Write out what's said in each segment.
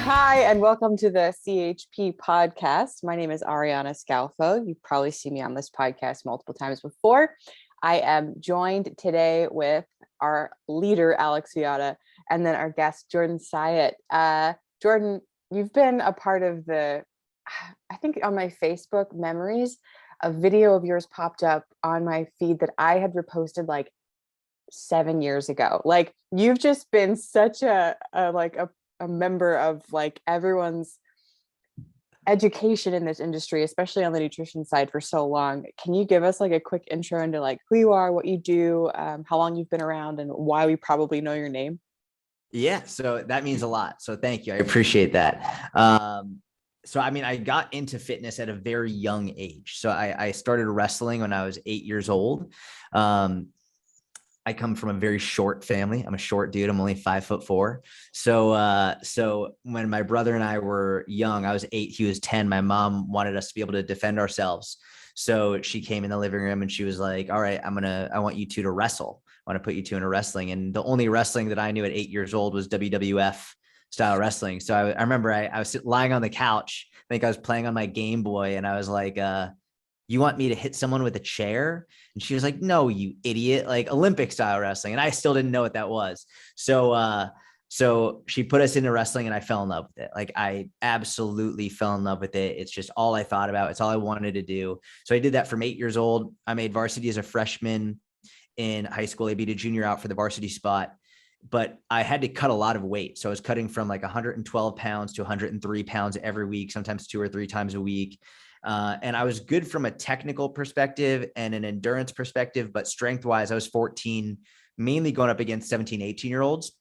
Hi, and welcome to the CHP podcast. My name is Ariana Scalfo. You've probably seen me on this podcast multiple times before. I am joined today with our leader, Alex Viada, and then our guest, Jordan Syatt. Jordan, you've been a part of I think on my Facebook memories, a video of yours popped up on my feed that I had reposted like 7 years ago. Like, you've just been such a member of like everyone's education in this industry, especially on the nutrition side, for so long. Can you give us like a quick intro into like who you are, what you do, how long you've been around, and why we probably know your name? Yeah, so that means a lot. So thank you. I appreciate that. I got into fitness at a very young age. So I started wrestling when I was 8 years old. I come from a very short family. I'm a short dude. I'm only 5'4". So when my brother and I were young, I was 8, he was 10. My mom wanted us to be able to defend ourselves. So she came in the living room and she was like, all right, I want you two to wrestle. I want to put you two into wrestling. And the only wrestling that I knew at 8 years old was WWF style wrestling. So I remember I was lying on the couch. I think I was playing on my Game Boy and I was like, you want me to hit someone with a chair? And she was like, no, you idiot, like Olympic style wrestling. And I still didn't know what that was. So she put us into wrestling and I fell in love with it. Like, I absolutely fell in love with it. It's just all I thought about. It's all I wanted to do. So I did that from 8 years old. I made varsity as a freshman in high school. I beat a junior out for the varsity spot, but I had to cut a lot of weight. So I was cutting from like 112 pounds to 103 pounds every week, sometimes 2 or 3 times a week. And I was good from a technical perspective and an endurance perspective, but strength wise, I was 14, mainly going up against 17, 18-year-olds.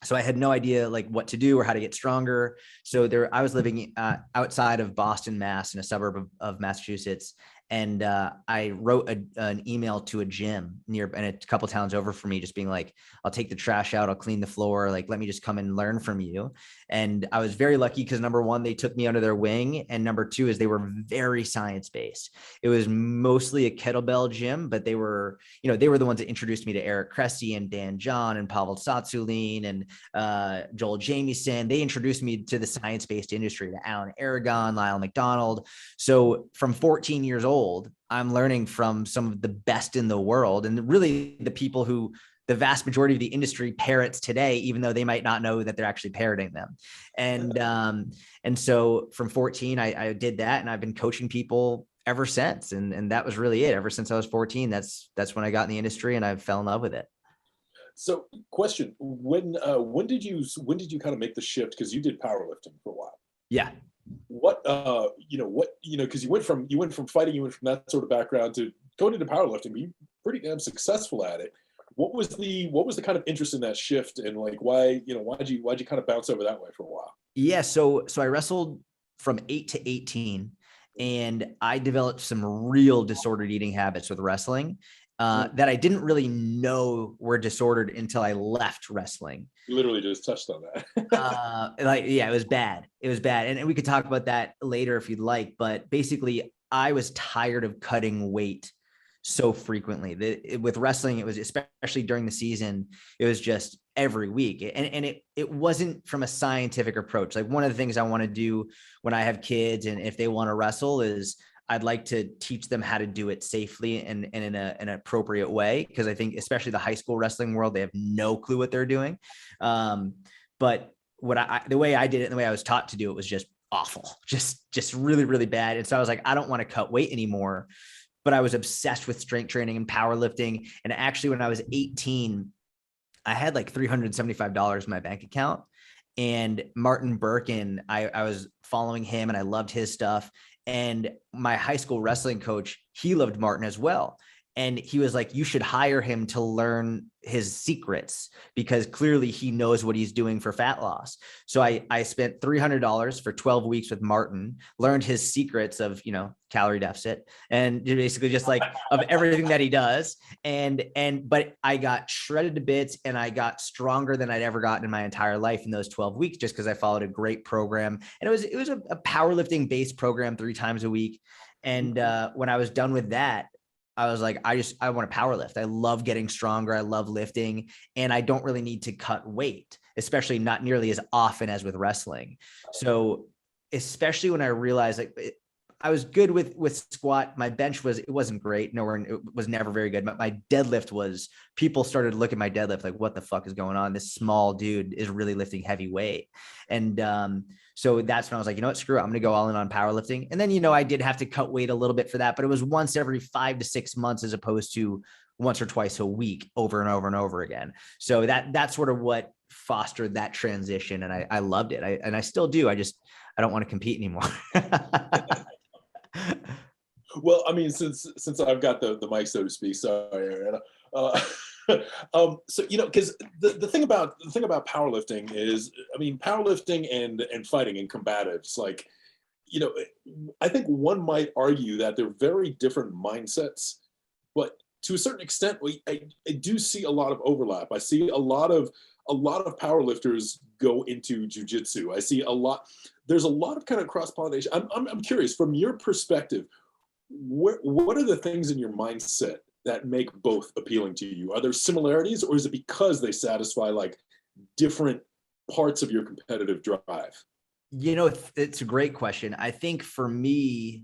So I had no idea like what to do or how to get stronger. So I was living outside of Boston, Mass, in a suburb of Massachusetts. And I wrote an email to a gym and a couple towns over for me, just being like, I'll take the trash out, I'll clean the floor, like, let me just come and learn from you. And I was very lucky because number one, they took me under their wing. And number two is they were very science-based. It was mostly a kettlebell gym, but they were the ones that introduced me to Eric Cressy and Dan John and Pavel Tsatsouline and Joel Jamieson. They introduced me to the science-based industry, to Alan Aragon, Lyle McDonald. So from 14 years old, I'm learning from some of the best in the world, and really the people who the vast majority of the industry parrots today, even though they might not know that they're actually parroting them. And so from 14, I did that, and I've been coaching people ever since. And that was really it. Ever since I was 14, that's when I got in the industry and I fell in love with it. So, question: when did you kind of make the shift? Because you did powerlifting for a while. Yeah. Because you went from fighting, you went from that sort of background to going into powerlifting, but you're pretty damn successful at it. What was the kind of interest in that shift, and like why'd you kind of bounce over that way for a while? Yeah. So I wrestled from 8 to 18, and I developed some real disordered eating habits with wrestling. That I didn't really know were disordered until I left wrestling. You literally just touched on that. It was bad. It was bad. And we could talk about that later if you'd like, but basically I was tired of cutting weight so frequently. With wrestling, it was, especially during the season, it was just every week. And it wasn't from a scientific approach. Like, one of the things I want to do when I have kids and if they want to wrestle is I'd like to teach them how to do it safely and in an appropriate way. Because I think especially the high school wrestling world, they have no clue what they're doing. But the way I did it and the way I was taught to do it was just awful, just really, really bad. And so I was like, I don't want to cut weight anymore, but I was obsessed with strength training and powerlifting. And actually, when I was 18, I had like $375 in my bank account. And Martin Birkin, I was following him and I loved his stuff. And my high school wrestling coach, he loved Martin as well. And he was like, you should hire him to learn his secrets because clearly he knows what he's doing for fat loss. So I spent $300 for 12 weeks with Martin, learned his secrets of, calorie deficit and basically just like of everything that he does. But I got shredded to bits and I got stronger than I'd ever gotten in my entire life in those 12 weeks, just because I followed a great program. And it was a powerlifting based program 3 times a week. And when I was done with that, I was like, I want to power lift. I love getting stronger. I love lifting, and I don't really need to cut weight, especially not nearly as often as with wrestling. So especially when I realized I was good with squat. My bench it wasn't great. It was never very good. But my deadlift was, people started looking at my deadlift like, what the fuck is going on? This small dude is really lifting heavy weight. And so that's when I was like, you know what, screw it. I'm going to go all in on powerlifting. And then, I did have to cut weight a little bit for that, but it was once every 5 to 6 months as opposed to once or twice a week over and over and over again. So that's sort of what fostered that transition. And I loved it. I still do. I don't want to compete anymore. Well, I mean, since I've got the mic, so to speak, sorry, Ariana. So because the thing about powerlifting is, I mean, powerlifting and fighting and combatives, like, I think one might argue that they're very different mindsets, but to a certain extent, I do see a lot of overlap. I see a lot of powerlifters go into jujitsu. I see there's a lot of kind of cross-pollination. I'm curious, from your perspective, what are the things in your mindset that make both appealing to you? Are there similarities, or is it because they satisfy like different parts of your competitive drive? It's a great question. I think for me,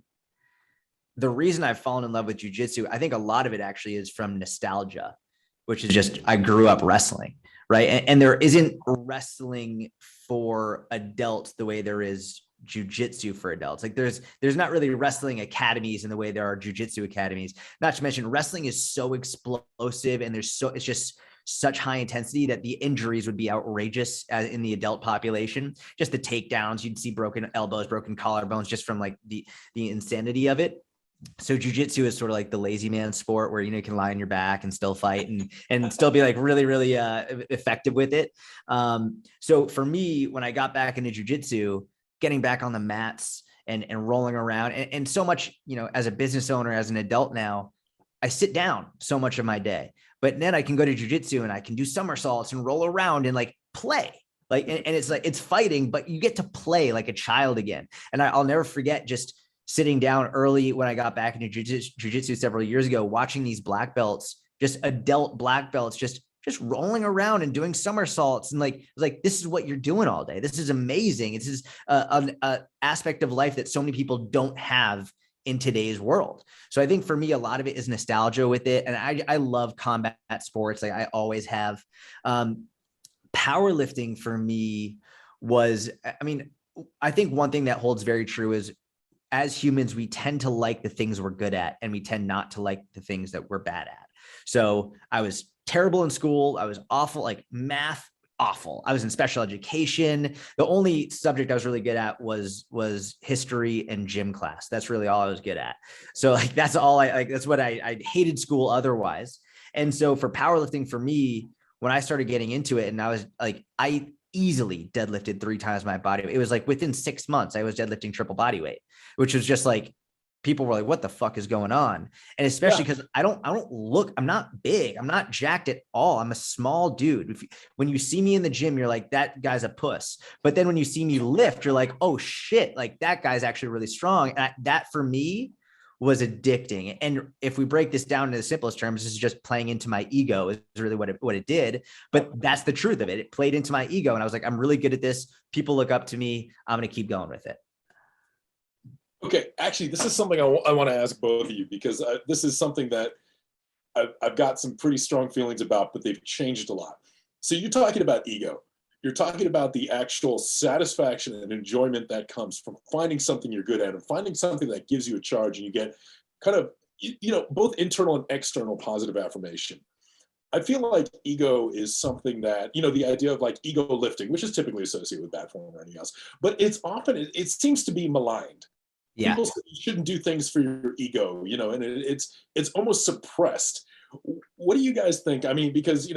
the reason I've fallen in love with jujitsu, I think a lot of it actually is from nostalgia, which is just, I grew up wrestling, right? And there isn't wrestling for adults the way there is jujitsu for adults. Like there's not really wrestling academies in the way there are jujitsu academies. Not to mention, wrestling is so explosive, and it's just such high intensity that the injuries would be outrageous in the adult population. Just the takedowns, you'd see broken elbows, broken collarbones, just from like the insanity of it. So jujitsu is sort of like the lazy man sport where, you can lie on your back and still fight and still be like really, really effective with it. So for me, when I got back into jujitsu, getting back on the mats and rolling around, and so much, as a business owner, as an adult now, I sit down so much of my day, but then I can go to jujitsu and I can do somersaults and roll around and like play. Like, and it's like, it's fighting, but you get to play like a child again. And I'll never forget just sitting down early when I got back into jujitsu several years ago, watching these black belts, just adult black belts, just rolling around and doing somersaults. And like, it was like, this is what you're doing all day. This is amazing. This is an aspect of life that so many people don't have in today's world. So I think for me, a lot of it is nostalgia with it. And I love combat sports. Like I always have. Powerlifting for me was, I mean, I think one thing that holds very true is, as humans, we tend to like the things we're good at, and we tend not to like the things that we're bad at. So I was terrible in school. I was awful, like math, awful. I was in special education. The only subject I was really good at was history and gym class. That's really all I was good at. So like, that's all that's what I hated school otherwise. And so for powerlifting, for me, when I started getting into it, and I was like, I easily deadlifted 3 times my body weight. It was like within 6 months, I was deadlifting triple body weight, which was just like, people were like, what the fuck is going on? And especially because I'm not big. I'm not jacked at all. I'm a small dude. When you see me in the gym, you're like, that guy's a puss. But then when you see me lift, you're like, oh shit, like that guy's actually really strong. And that for me was addicting. And if we break this down into the simplest terms, this is just playing into my ego is really what it did. But that's the truth of it. It played into my ego. And I was like, I'm really good at this. People look up to me. I'm going to keep going with it. Okay, actually, this is something I want to ask both of you, because this is something that I've got some pretty strong feelings about, but they've changed a lot. So you're talking about ego. You're talking about the actual satisfaction and enjoyment that comes from finding something you're good at and finding something that gives you a charge, and you get kind of, both internal and external positive affirmation. I feel like ego is something that, the idea of like ego lifting, which is typically associated with bad form or anything else, but it seems to be maligned. Yeah. People say you shouldn't do things for your ego, and it's almost suppressed. What do you guys think? I mean, because,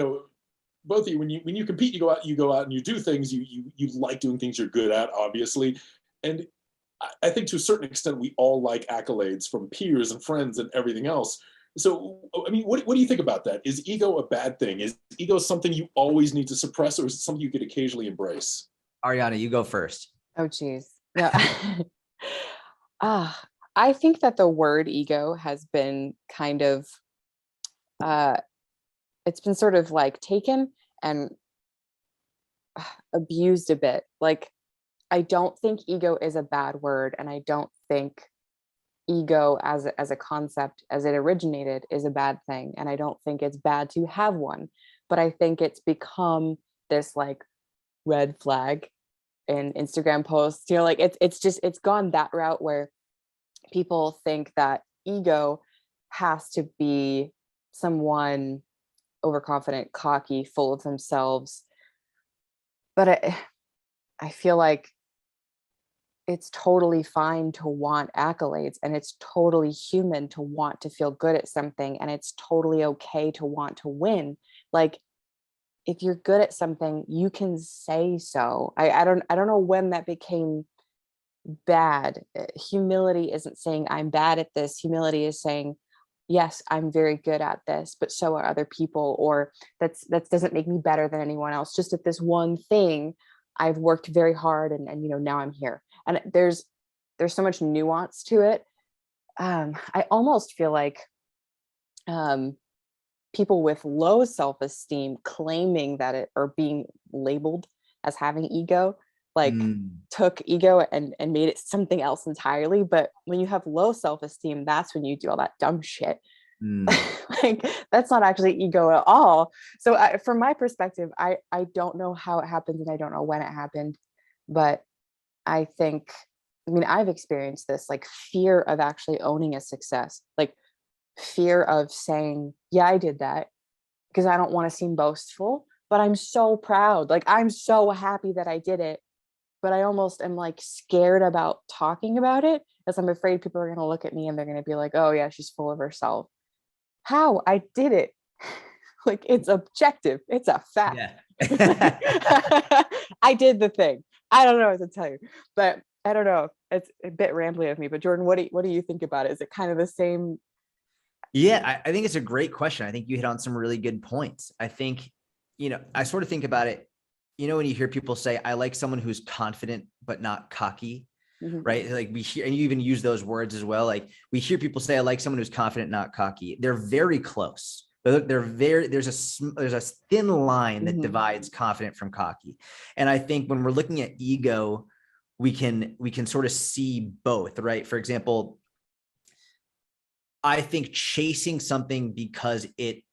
both of you, when you compete, you go out and you do things, you like doing things you're good at, obviously. And I think to a certain extent, we all like accolades from peers and friends and everything else. So, I mean, what do you think about that? Is ego a bad thing? Is ego something you always need to suppress, or is it something you could occasionally embrace? Ariana, you go first. Oh, geez. Yeah. I think that the word ego has been kind of it's been sort of like taken and abused a bit. Like, I don't think ego is a bad word, and I don't think ego as a concept, as it originated, is a bad thing, and I don't think it's bad to have one. But I think it's become this like red flag in Instagram posts, like it's gone that route where people think that ego has to be someone overconfident, cocky, full of themselves. But I feel like it's totally fine to want accolades, and it's totally human to want to feel good at something, and it's totally okay to want to win. Like, if you're good at something, you can say so. I don't know when that became bad. Humility isn't saying I'm bad at this. Humility is saying, yes, I'm very good at this, but so are other people, or that doesn't make me better than anyone else. Just at this one thing, I've worked very hard, and now I'm here. And there's so much nuance to it. I almost feel like people with low self-esteem claiming that it, or being labeled as having ego, like took ego and made it something else entirely. But when you have low self-esteem, that's when you do all that dumb shit. Like, that's not actually ego at all. So from my perspective, I don't know how it happened, and I don't know when it happened, but I think, I've experienced this, like, fear of actually owning a success, like fear of saying, yeah, I did that, because I don't want to seem boastful, but I'm so proud. Like, I'm so happy that I did it, but I almost am like scared about talking about it, because I'm afraid people are going to look at me and they're going to be like, oh yeah, she's full of herself. How? I did it. Like, it's objective. It's a fact. Yeah. I did the thing. I don't know what to tell you, but I don't know. It's a bit rambly of me, but Jordan, what do you think about it? Is it kind of the same? Yeah, I think it's a great question. I think you hit on some really good points. I think, I sort of think about it, when you hear people say, I like someone who's confident, but not cocky, right? Like, we hear, and you even use those words as well. Like, we hear people say, I like someone who's confident, not cocky. They're very close. There's a thin line that divides confident from cocky. And I think when we're looking at ego, we can sort of see both, right? For example, I think chasing something because it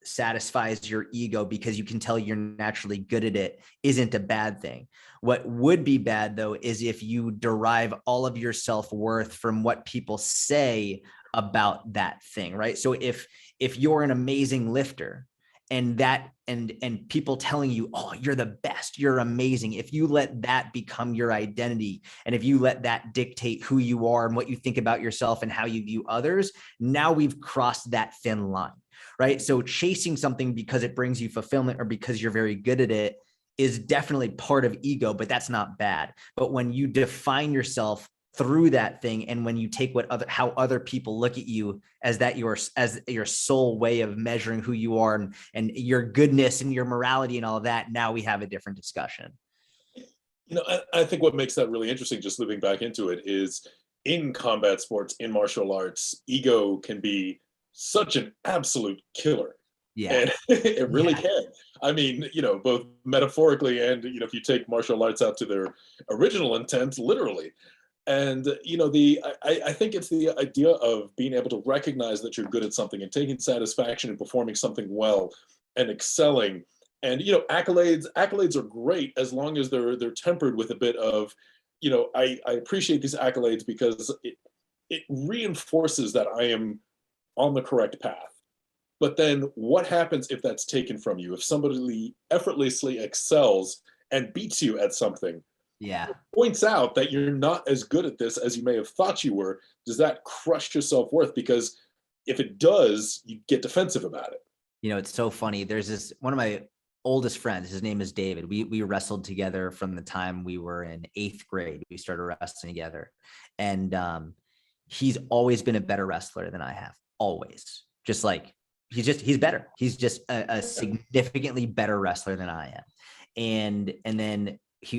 satisfies your ego, because you can tell you're naturally good at it, isn't a bad thing. What would be bad, though, is if you derive all of your self-worth from what people say about that thing, right? So if you're an amazing lifter, and people telling you, oh, you're the best, you're amazing, if you let that become your identity, and if you let that dictate who you are and what you think about yourself and how you view others, now we've crossed that thin line, right? So chasing something because it brings you fulfillment, or because you're very good at it, is definitely part of ego, but that's not bad. But when you define yourself through that thing, and when you take how other people look at you as your sole way of measuring who you are, and your goodness and your morality and all of that, now we have a different discussion. I think what makes that really interesting, just living back into it, is in combat sports, in martial arts, ego can be such an absolute killer. Yeah. And it really can. I mean, both metaphorically and, if you take martial arts out to their original intent, literally. And, I think it's the idea of being able to recognize that you're good at something, and taking satisfaction in performing something well and excelling. And, accolades are great, as long as they're tempered with a bit of, I appreciate these accolades because it reinforces that I am on the correct path. But then what happens if that's taken from you? If somebody effortlessly excels and beats you at something, points out that you're not as good at this as you may have thought you were, does that crush your self-worth? Because if it does, you get defensive about it. It's so funny. There's one of my oldest friends, his name is David. We wrestled together from the time we were in 8th grade. We started wrestling together. And he's always been a better wrestler than I have. Always. Just like, he's better. He's just a significantly better wrestler than I am. And then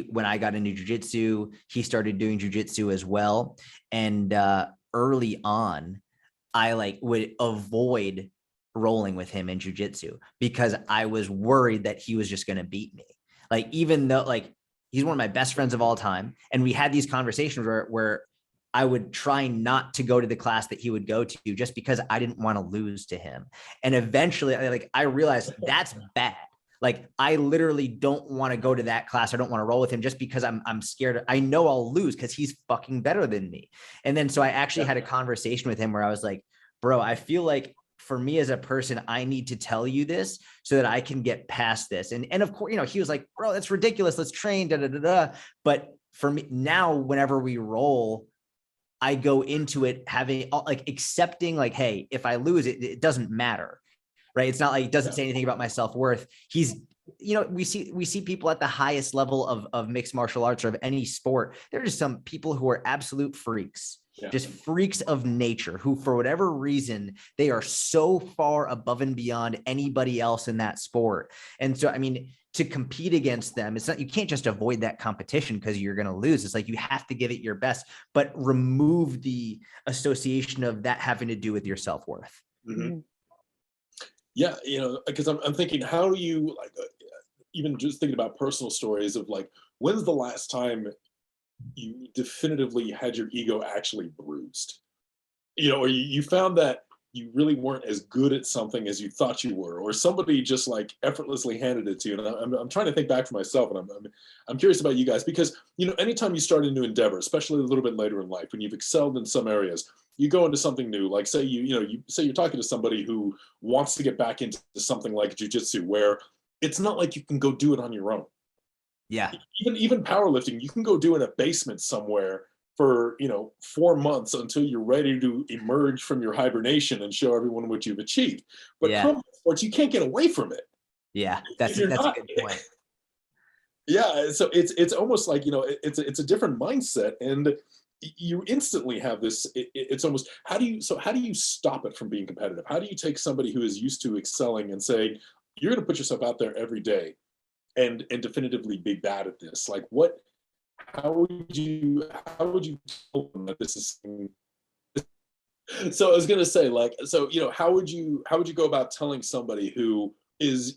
when I got into jujitsu, he started doing jujitsu as well. And early on, I like would avoid rolling with him in jujitsu because I was worried that he was just going to beat me. Like, even though like he's one of my best friends of all time. And we had these conversations where I would try not to go to the class that he would go to just because I didn't want to lose to him. And eventually I realized that's bad. Like, I literally don't want to go to that class. I don't want to roll with him just because I'm scared. I know I'll lose because he's fucking better than me. And then, so I actually had a conversation with him where I was like, bro, I feel like for me as a person, I need to tell you this so that I can get past this. And of course, he was like, bro, that's ridiculous. Let's train, da, da, da, da. But for me now, whenever we roll, I go into it having like accepting like, hey, if I lose it doesn't matter. Right. It's not like, it doesn't say anything about my self-worth. He's, we see people at the highest level of mixed martial arts or of any sport. There are just some people who are absolute freaks, just freaks of nature, who for whatever reason, they are so far above and beyond anybody else in that sport. And so, I mean, to compete against them, it's not, you can't just avoid that competition because you're going to lose. It's like, you have to give it your best, but remove the association of that having to do with your self-worth. Mm-hmm. Yeah, because I'm thinking, how do you like, even just thinking about personal stories of like, when's the last time you definitively had your ego actually bruised? Or you found that you really weren't as good at something as you thought you were, or somebody just like effortlessly handed it to you. And I'm trying to think back for myself, and I'm curious about you guys, because anytime you start a new endeavor, especially a little bit later in life when you've excelled in some areas, you go into something new. Like say you say you're talking to somebody who wants to get back into something like jujitsu, where it's not like you can go do it on your own. Yeah. Even powerlifting, you can go do in a basement somewhere for 4 months until you're ready to emerge from your hibernation and show everyone what you've achieved. But combat sports, you can't get away from it. Yeah, that's a good point. Yeah, so it's almost like it's a different mindset, and you instantly have this. It's almost, how do you stop it from being competitive? How do you take somebody who is used to excelling and say, you're going to put yourself out there every day and definitively be bad at this? Like, how would you tell them that this is? So I was going to say, like, so how would you go about telling somebody who is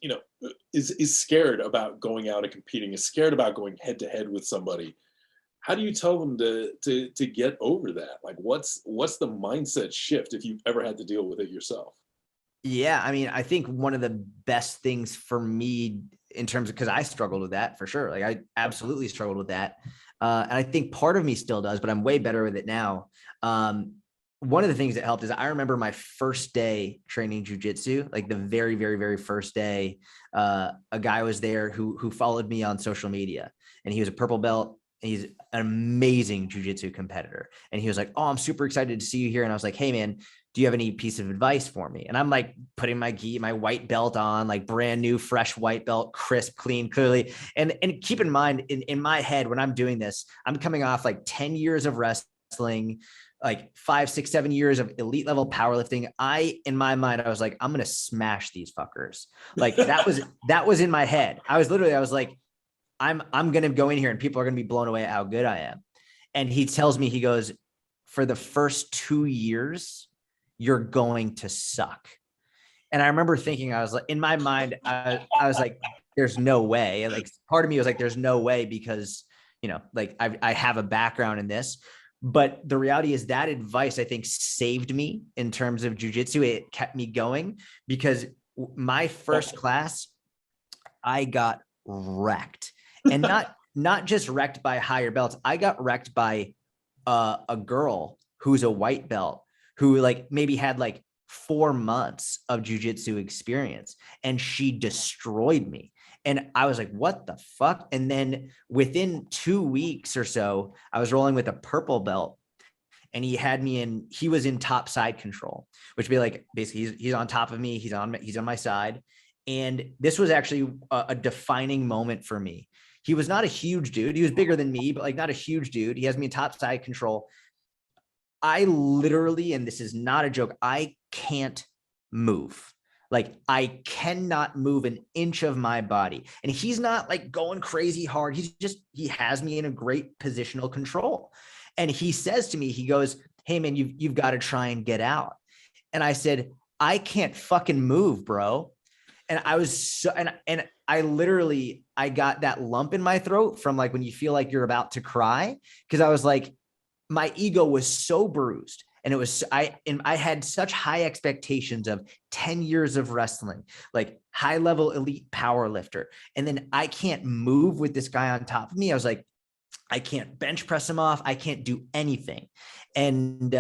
is scared about going out and competing, is scared about going head to head with somebody? How do you tell them to get over that? Like, what's the mindset shift if you've ever had to deal with it yourself? Yeah, I mean, I think one of the best things for me in terms of, because I struggled with that for sure. Like, I absolutely struggled with that. And I think part of me still does, but I'm way better with it now. One of the things that helped is I remember my first day training jujitsu, like the very, very, very first day, a guy was there who followed me on social media, and he was a purple belt. He's an amazing jujitsu competitor. And he was like, oh, I'm super excited to see you here. And I was like, hey man, do you have any piece of advice for me? And I'm like putting my white belt on, like brand new, fresh white belt, crisp, clean, clearly. And keep in mind, in my head, when I'm doing this, I'm coming off like 10 years of wrestling, like 5, 6, 7 years of elite level powerlifting. In my mind, I was like, I'm going to smash these fuckers. Like that was in my head. I was like, I'm going to go in here and people are going to be blown away at how good I am. And he tells me, he goes, for the first 2 years, you're going to suck. And I remember thinking, I was like, in my mind, I was like, there's no way. And like, part of me was like, there's no way, because, like I have a background in this. But the reality is that advice, I think, saved me in terms of jujitsu. It kept me going, because my first class, I got wrecked. And not just wrecked by higher belts. I got wrecked by a girl who's a white belt, who like maybe had like 4 months of jujitsu experience, and she destroyed me. And I was like, what the fuck? And then within 2 weeks or so, I was rolling with a purple belt, and he was in top side control, which would be like, basically he's on top of me. He's on my side. And this was actually a defining moment for me. He was not a huge dude. He was bigger than me, but like not a huge dude. He has me in top side control. I literally, and this is not a joke, I can't move. Like I cannot move an inch of my body. And he's not like going crazy hard. He has me in a great positional control. And he says to me, he goes, "Hey man, you've got to try and get out." And I said, "I can't fucking move, bro." And I was so, and I literally, I got that lump in my throat from like when you feel like you're about to cry. Cause I was like, my ego was so bruised. And it was, I had such high expectations of 10 years of wrestling, like high level elite power lifter. And then I can't move with this guy on top of me. I was like, I can't bench press him off. I can't do anything. And,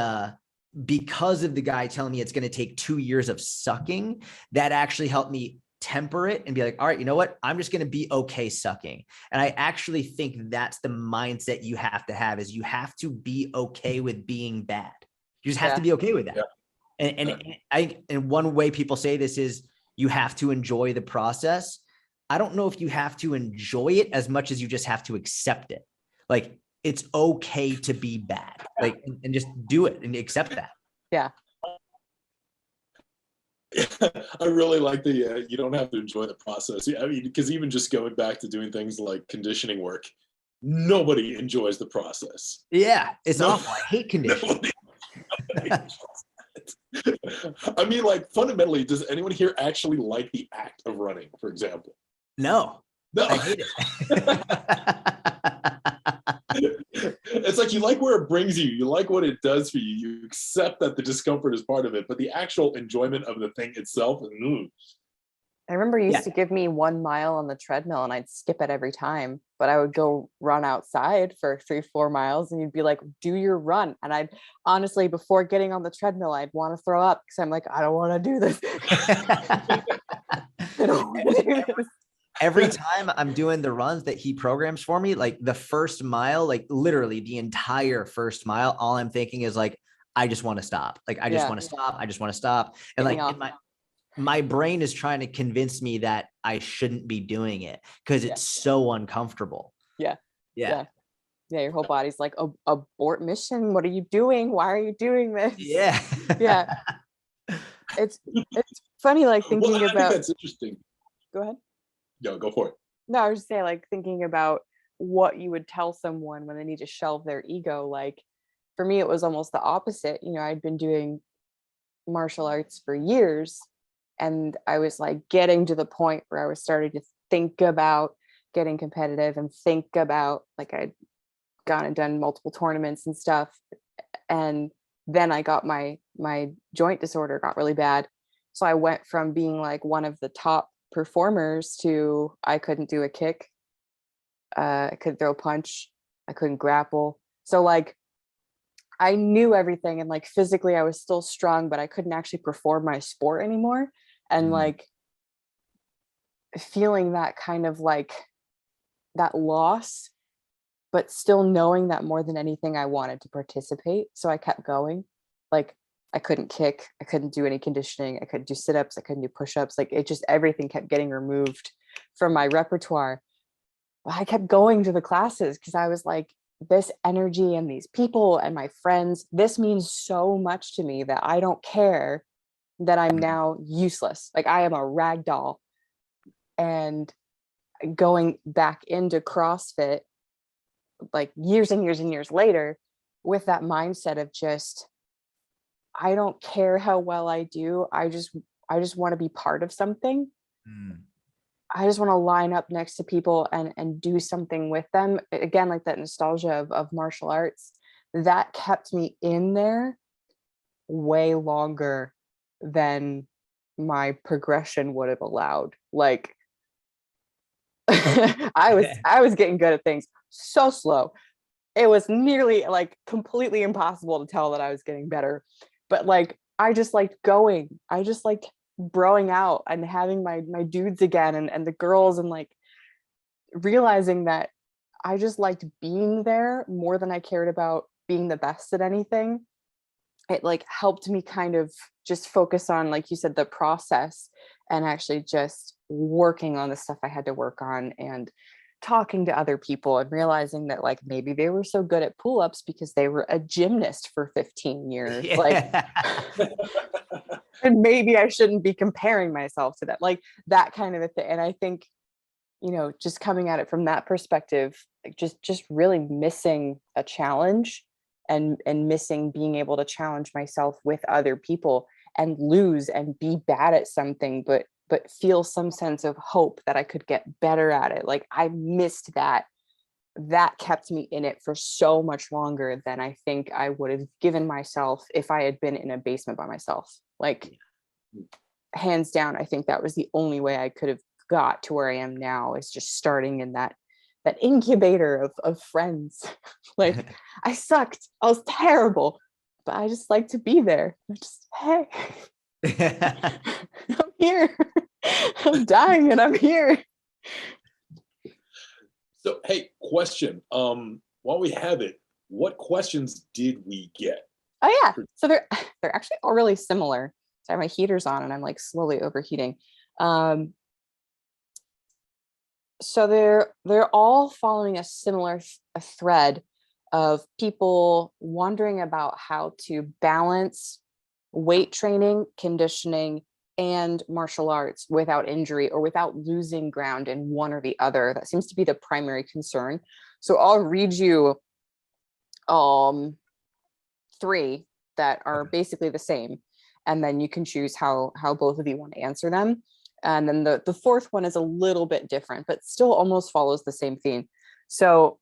because of the guy telling me it's going to take 2 years of sucking, that actually helped me temper it and be like, all right, you know what? I'm just going to be okay sucking. And I actually think that's the mindset you have to have, is you have to be okay with being bad. You just have to be okay with that. Yeah. And one way people say this is you have to enjoy the process. I don't know if you have to enjoy it as much as you just have to accept it. Like, it's okay to be bad, like, and just do it and accept that. Yeah. I really like the, you don't have to enjoy the process. I mean, because even just going back to doing things like conditioning work, nobody enjoys the process. Yeah. It's awful. I hate conditioning. I mean, like, fundamentally, does anyone here actually like the act of running, for example? No. I hate it. It's like, you like where it brings you. You like what it does for you. You accept that the discomfort is part of it, but the actual enjoyment of the thing itself. I remember you used to give me 1 mile on the treadmill and I'd skip it every time, but I would go run outside for 3-4 miles and you'd be like, do your run. And I'd honestly, before getting on the treadmill, I'd want to throw up because I'm like, I don't want to do this. I don't want to do this. Every time I'm doing the runs that he programs for me, like the first mile, like literally the entire first mile, all I'm thinking is like, I just want to stop. Like, I just want to stop. I just want to stop. And like my brain is trying to convince me that I shouldn't be doing it because it's so uncomfortable. Yeah. Your whole body's like, abort mission. What are you doing? Why are you doing this? Yeah. Yeah. It's funny, like thinking about. I think that's interesting. Go ahead. No, go for it. No, I was just saying, like, thinking about what you would tell someone when they need to shelve their ego. Like, for me, it was almost the opposite. You know, I'd been doing martial arts for years, and I was like getting to the point where I was starting to think about getting competitive and think about, like, I'd gone and done multiple tournaments and stuff. And then I got my joint disorder got really bad. So I went from being like one of the top performers to I couldn't do a kick, I couldn't throw a punch, I couldn't grapple. So like I knew everything, and like physically I was still strong, but I couldn't actually perform my sport anymore. And like feeling that kind of like that loss, but still knowing that more than anything I wanted to participate. So I kept going. Like, I couldn't kick, I couldn't do any conditioning, I couldn't do sit-ups, I couldn't do push-ups. Like, it just, everything kept getting removed from my repertoire. But I kept going to the classes because I was like, this energy and these people and my friends, this means so much to me that I don't care that I'm now useless. Like, I am a rag doll. And going back into CrossFit, like years and years and years later, with that mindset of just, I don't care how well I do. I just want to be part of something. I just want to line up next to people and do something with them. Again, like that nostalgia of martial arts, that kept me in there way longer than my progression would have allowed. Like, I was getting good at things so slow. It was nearly like completely impossible to tell that I was getting better. But like, I just liked going. I just liked broing out and having my dudes again, and the girls, and like realizing that I just liked being there more than I cared about being the best at anything. It like helped me kind of just focus on, like you said, the process, and actually just working on the stuff I had to work on, and talking to other people and realizing that like maybe they were so good at pull-ups because they were a gymnast for 15 years. Like, and maybe I shouldn't be comparing myself to that, like that kind of a thing. And I think, you know, just coming at it from that perspective, like just really missing a challenge and missing being able to challenge myself with other people and lose and be bad at something, but feel some sense of hope that I could get better at it. Like I missed that. That kept me in it for so much longer than I think I would have given myself if I had been in a basement by myself. Like hands down, I think that was the only way I could have got to where I am now, is just starting in that incubator of friends. Like I sucked. I was terrible, but I just like to be there. I just, hey, I'm here. I'm dying and I'm here. So, hey, question. While we have it, what questions did we get? Oh yeah. So they're actually all really similar. So I have my heaters on and I'm like slowly overheating. So they're all following a similar a thread of people wondering about how to balance weight training, conditioning, and martial arts without injury or without losing ground in one or the other. That seems to be the primary concern. So I'll read you 3 that are basically the same, and then you can choose how both of you want to answer them. And then the 4th one is a little bit different, but still almost follows the same theme. So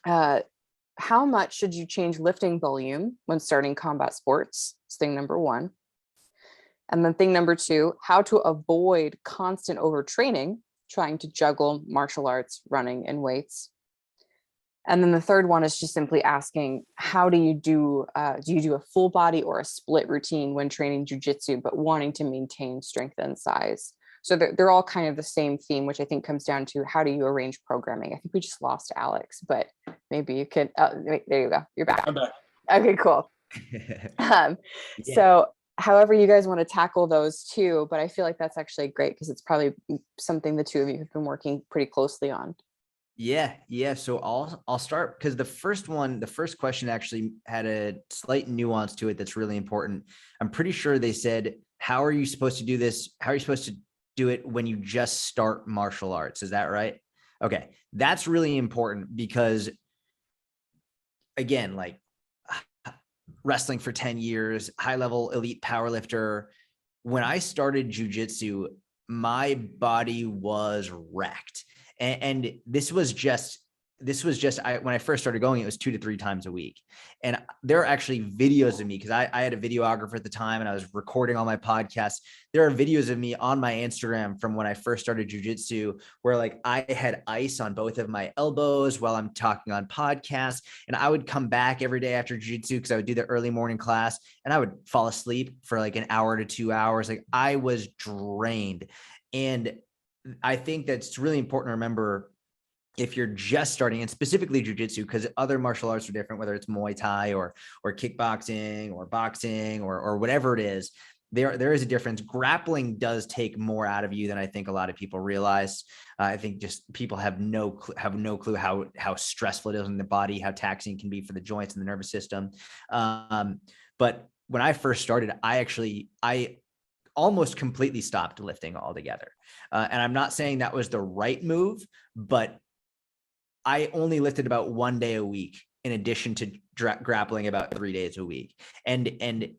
how much should you change lifting volume when starting combat sports? It's thing number 1. And then thing number 2, how to avoid constant overtraining, trying to juggle martial arts, running, and weights. And then the 3rd one is just simply asking, how do you do a full body or a split routine when training jujitsu, but wanting to maintain strength and size? So they're all kind of the same theme, which I think comes down to how do you arrange programming? I think we just lost Alex, but maybe you could, there you go. You're back. I'm back. Okay, cool. So however you guys want to tackle those too, but I feel like that's actually great because it's probably something the two of you have been working pretty closely on. Yeah. So I'll start because the first question actually had a slight nuance to it that's really important. I'm pretty sure they said, how are you supposed to do this? How are you supposed to do it when you just start martial arts? Is that right? Okay. That's really important because, again, like wrestling for 10 years, high level elite powerlifter. When I started jujitsu, my body was wrecked. And this was just when I first started going, it was 2 to 3 times a week. And there are actually videos of me because I had a videographer at the time and I was recording all my podcasts. There are videos of me on my Instagram from when I first started jujitsu where like I had ice on both of my elbows while I'm talking on podcasts. And I would come back every day after jujitsu because I would do the early morning class and I would fall asleep for like an hour to 2 hours. Like I was drained. And I think that's really important to remember if you're just starting, and specifically jujitsu, because other martial arts are different, whether it's Muay Thai or kickboxing or boxing or whatever it is, there is a difference. Grappling does take more out of you than I think a lot of people realize. I think just people have no clue how stressful it is in the body, how taxing it can be for the joints and the nervous system. But when I first started, I almost completely stopped lifting altogether. And I'm not saying that was the right move, but I only lifted about 1 day a week in addition to grappling about 3 days a week. And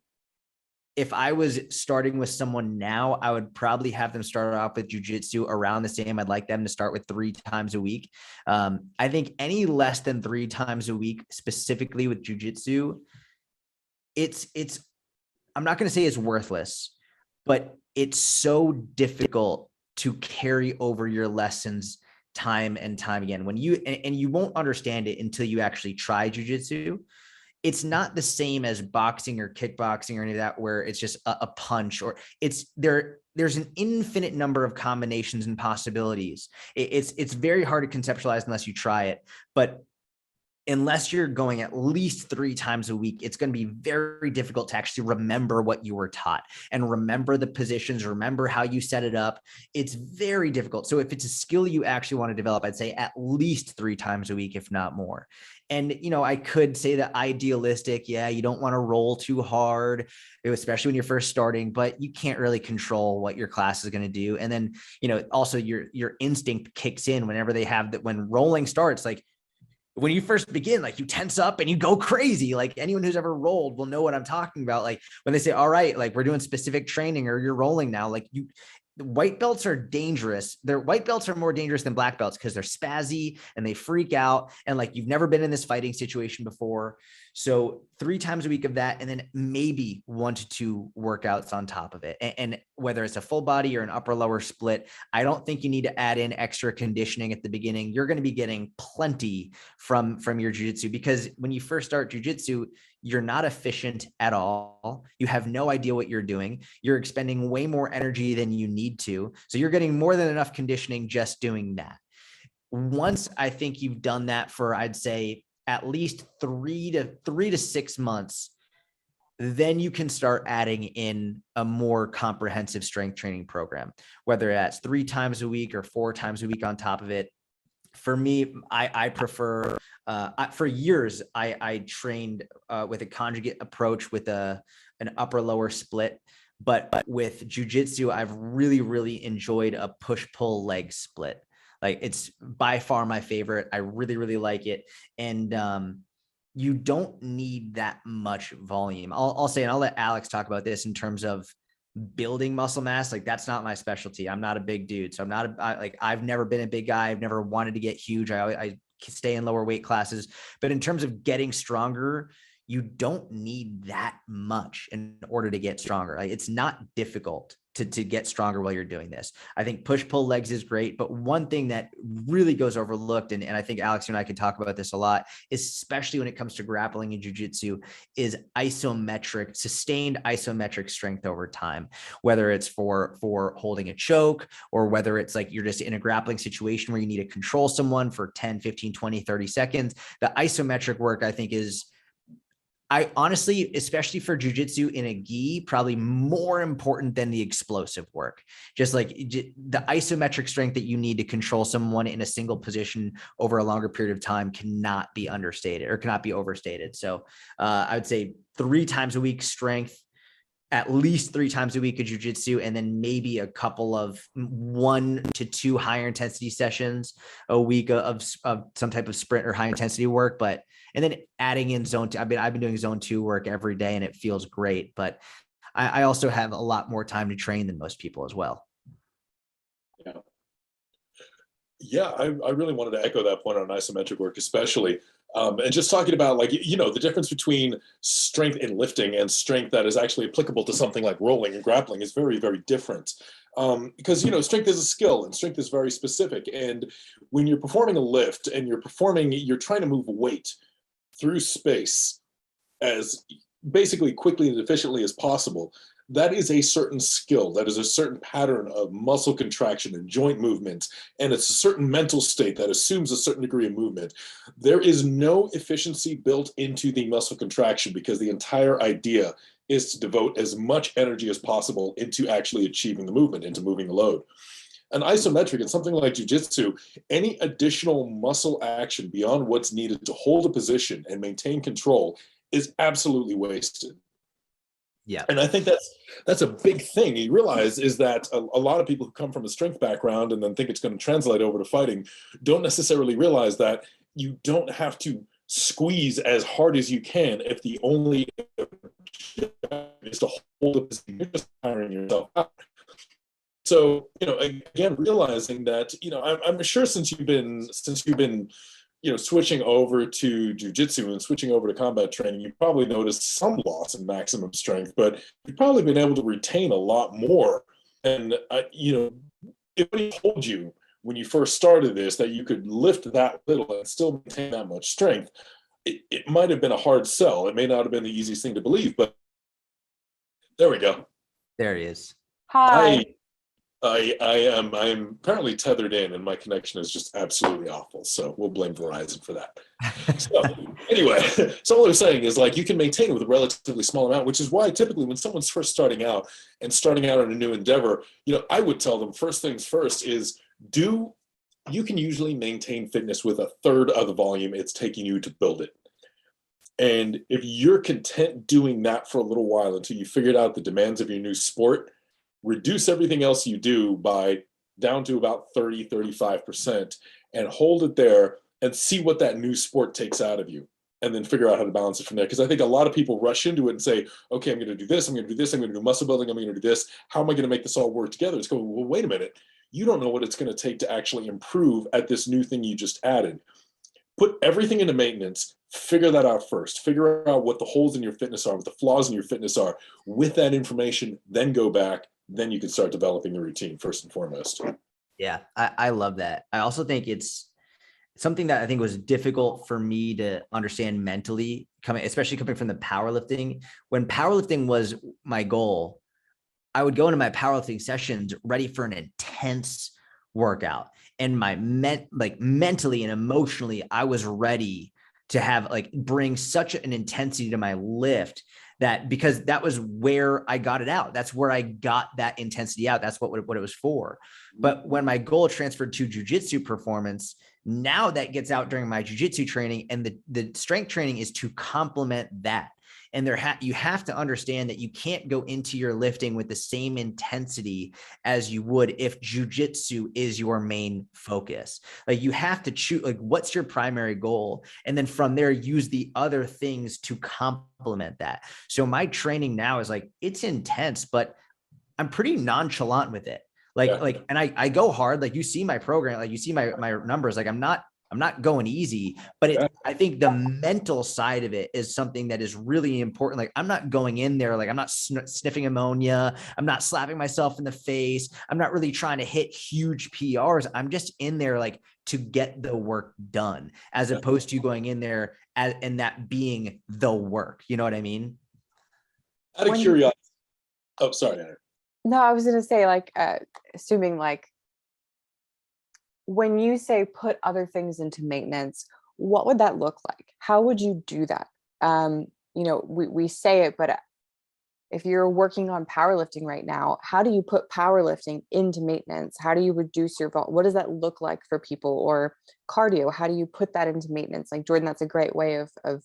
if I was starting with someone now, I would probably have them start off with jujitsu around the same. I'd like them to start with 3 times a week. I think any less than 3 times a week, specifically with jujitsu, it's, I'm not going to say it's worthless, but it's so difficult to carry over your lessons time and time again. When you won't understand it until you actually try jujitsu. It's not the same as boxing or kickboxing or any of that, where it's just a punch, or there's an infinite number of combinations and possibilities. It's very hard to conceptualize unless you try it. But unless you're going at least 3 times a week, it's going to be very difficult to actually remember what you were taught and remember the positions, remember how you set it up. It's very difficult. So if it's a skill you actually want to develop, I'd say at least 3 times a week, if not more. And, I could say that idealistic, yeah, you don't want to roll too hard, especially when you're first starting, but you can't really control what your class is going to do. And then, also your instinct kicks in whenever they have that, when rolling starts, like, when you first begin, like, you tense up and you go crazy. Like, anyone who's ever rolled will know what I'm talking about. Like, when they say, all right, like, we're doing specific training or you're rolling now, like, white belts are dangerous. White belts are more dangerous than black belts because they're spazzy and they freak out. And like, you've never been in this fighting situation before. So 3 times a week of that, and then maybe 1 to 2 workouts on top of it. And whether it's a full body or an upper lower split, I don't think you need to add in extra conditioning at the beginning. You're going to be getting plenty from your jiu-jitsu, because when you first start jiu-jitsu, you're not efficient at all. You have no idea what you're doing. You're expending way more energy than you need to. So you're getting more than enough conditioning just doing that. Once I think you've done that for, I'd say, at least 3 to 6 months, then you can start adding in a more comprehensive strength training program, whether that's 3 times a week or 4 times a week on top of it. For me, I prefer, for years, I trained with a conjugate approach with an upper lower split. But with jiu-jitsu, I've really, really enjoyed a push-pull leg split. Like, it's by far my favorite. I really, really like it. And you don't need that much volume. I'll say, and I'll let Alex talk about this in terms of building muscle mass. Like, that's not my specialty. I'm not a big dude. So I've never been a big guy. I've never wanted to get huge. I stay in lower weight classes, but in terms of getting stronger, you don't need that much in order to get stronger. Like, it's not difficult to get stronger while you're doing this. I think push-pull legs is great, but one thing that really goes overlooked, and I think Alex and I can talk about this a lot, especially when it comes to grappling and jiu-jitsu, is sustained isometric strength over time, whether it's for holding a choke, or whether it's like you're just in a grappling situation where you need to control someone for 10, 15, 20, 30 seconds. The isometric work, I think, is, I honestly, especially for jiu-jitsu in a gi, probably more important than the explosive work. Just like the isometric strength that you need to control someone in a single position over a longer period of time cannot be understated or cannot be overstated. So I would say 3 times a week strength, at least 3 times a week of jiu-jitsu, and then maybe a couple of 1 to 2 higher intensity sessions a week of some type of sprint or high intensity work. And then adding in zone 2. I've been doing zone 2 work every day and it feels great, but I also have a lot more time to train than most people as well. Yeah, I really wanted to echo that point on isometric work, especially. And just talking about, like, the difference between strength in lifting and strength that is actually applicable to something like rolling and grappling is very, very different. Because, strength is a skill and strength is very specific. And when you're performing a lift and you're trying to move weight through space as basically quickly and efficiently as possible, that is a certain skill. That is a certain pattern of muscle contraction and joint movement. And it's a certain mental state that assumes a certain degree of movement. There is no efficiency built into the muscle contraction, because the entire idea is to devote as much energy as possible into actually achieving the movement, into moving the load. An isometric in something like jiu-jitsu, any additional muscle action beyond what's needed to hold a position and maintain control is absolutely wasted. Yeah. And I think that's a big thing you realize, is that a lot of people who come from a strength background and then think it's going to translate over to fighting don't necessarily realize that you don't have to squeeze as hard as you can if the only is to hold a position. You're just tiring yourself out. So, again, realizing that, I'm sure since you've been switching over to jiu-jitsu and switching over to combat training, you probably noticed some loss in maximum strength, but you've probably been able to retain a lot more. And, if anybody told you when you first started this that you could lift that little and still maintain that much strength, it might have been a hard sell. It may not have been the easiest thing to believe, but there we go. There he is. Hi. I'm apparently tethered in, and my connection is just absolutely awful. So we'll blame Verizon for that. So anyway, so all I'm saying is like you can maintain it with a relatively small amount, which is why typically when someone's first starting out in a new endeavor, I would tell them first things first is you can usually maintain fitness with a third of the volume it's taking you to build it. And if you're content doing that for a little while until you figured out the demands of your new sport, reduce everything else you do by down to about 30-35% and hold it there and see what that new sport takes out of you, and then figure out how to balance it from there. Because I think a lot of people rush into it and say, okay, I'm going to do this, I'm going to do this, I'm going to do muscle building, I'm going to do this. How am I going to make this all work together? It's going, well, wait a minute. You don't know what it's going to take to actually improve at this new thing you just added. Put everything into maintenance, figure that out first. Figure out what the holes in your fitness are, what the flaws in your fitness are. With that information, then go back. Then you can start developing the routine first and foremost. Yeah, I love that. I also think it's something that I think was difficult for me to understand mentally, especially coming from the powerlifting. When powerlifting was my goal, I would go into my powerlifting sessions ready for an intense workout, and mentally and emotionally, I was ready to have bring such an intensity to my lift because that was where I got it out. That's where I got that intensity out. That's what it was for. But when my goal transferred to jiu-jitsu performance, now that gets out during my jiu-jitsu training, and the strength training is to complement that. And you have to understand that you can't go into your lifting with the same intensity as you would if jiu-jitsu is your main focus. You have to choose, what's your primary goal? And then from there, use the other things to complement that. So my training now is it's intense, but I'm pretty nonchalant with it. And I go hard. You see my program, you see my numbers. I'm not going easy, but I think the mental side of it is something that is really important. I'm not going in there, I'm not sniffing ammonia. I'm not slapping myself in the face. I'm not really trying to hit huge PRs. I'm just in there to get the work done, as opposed to going in there and that being the work. You know what I mean? Out of curiosity. Oh, sorry, Anna. No, I was going to say assuming when you say put other things into maintenance, what would that look like? How would you do that? We say it, but if you're working on powerlifting right now, how do you put powerlifting into maintenance? How do you reduce your volume? What does that look like for people? Or cardio? How do you put that into maintenance? Jordan, that's a great way of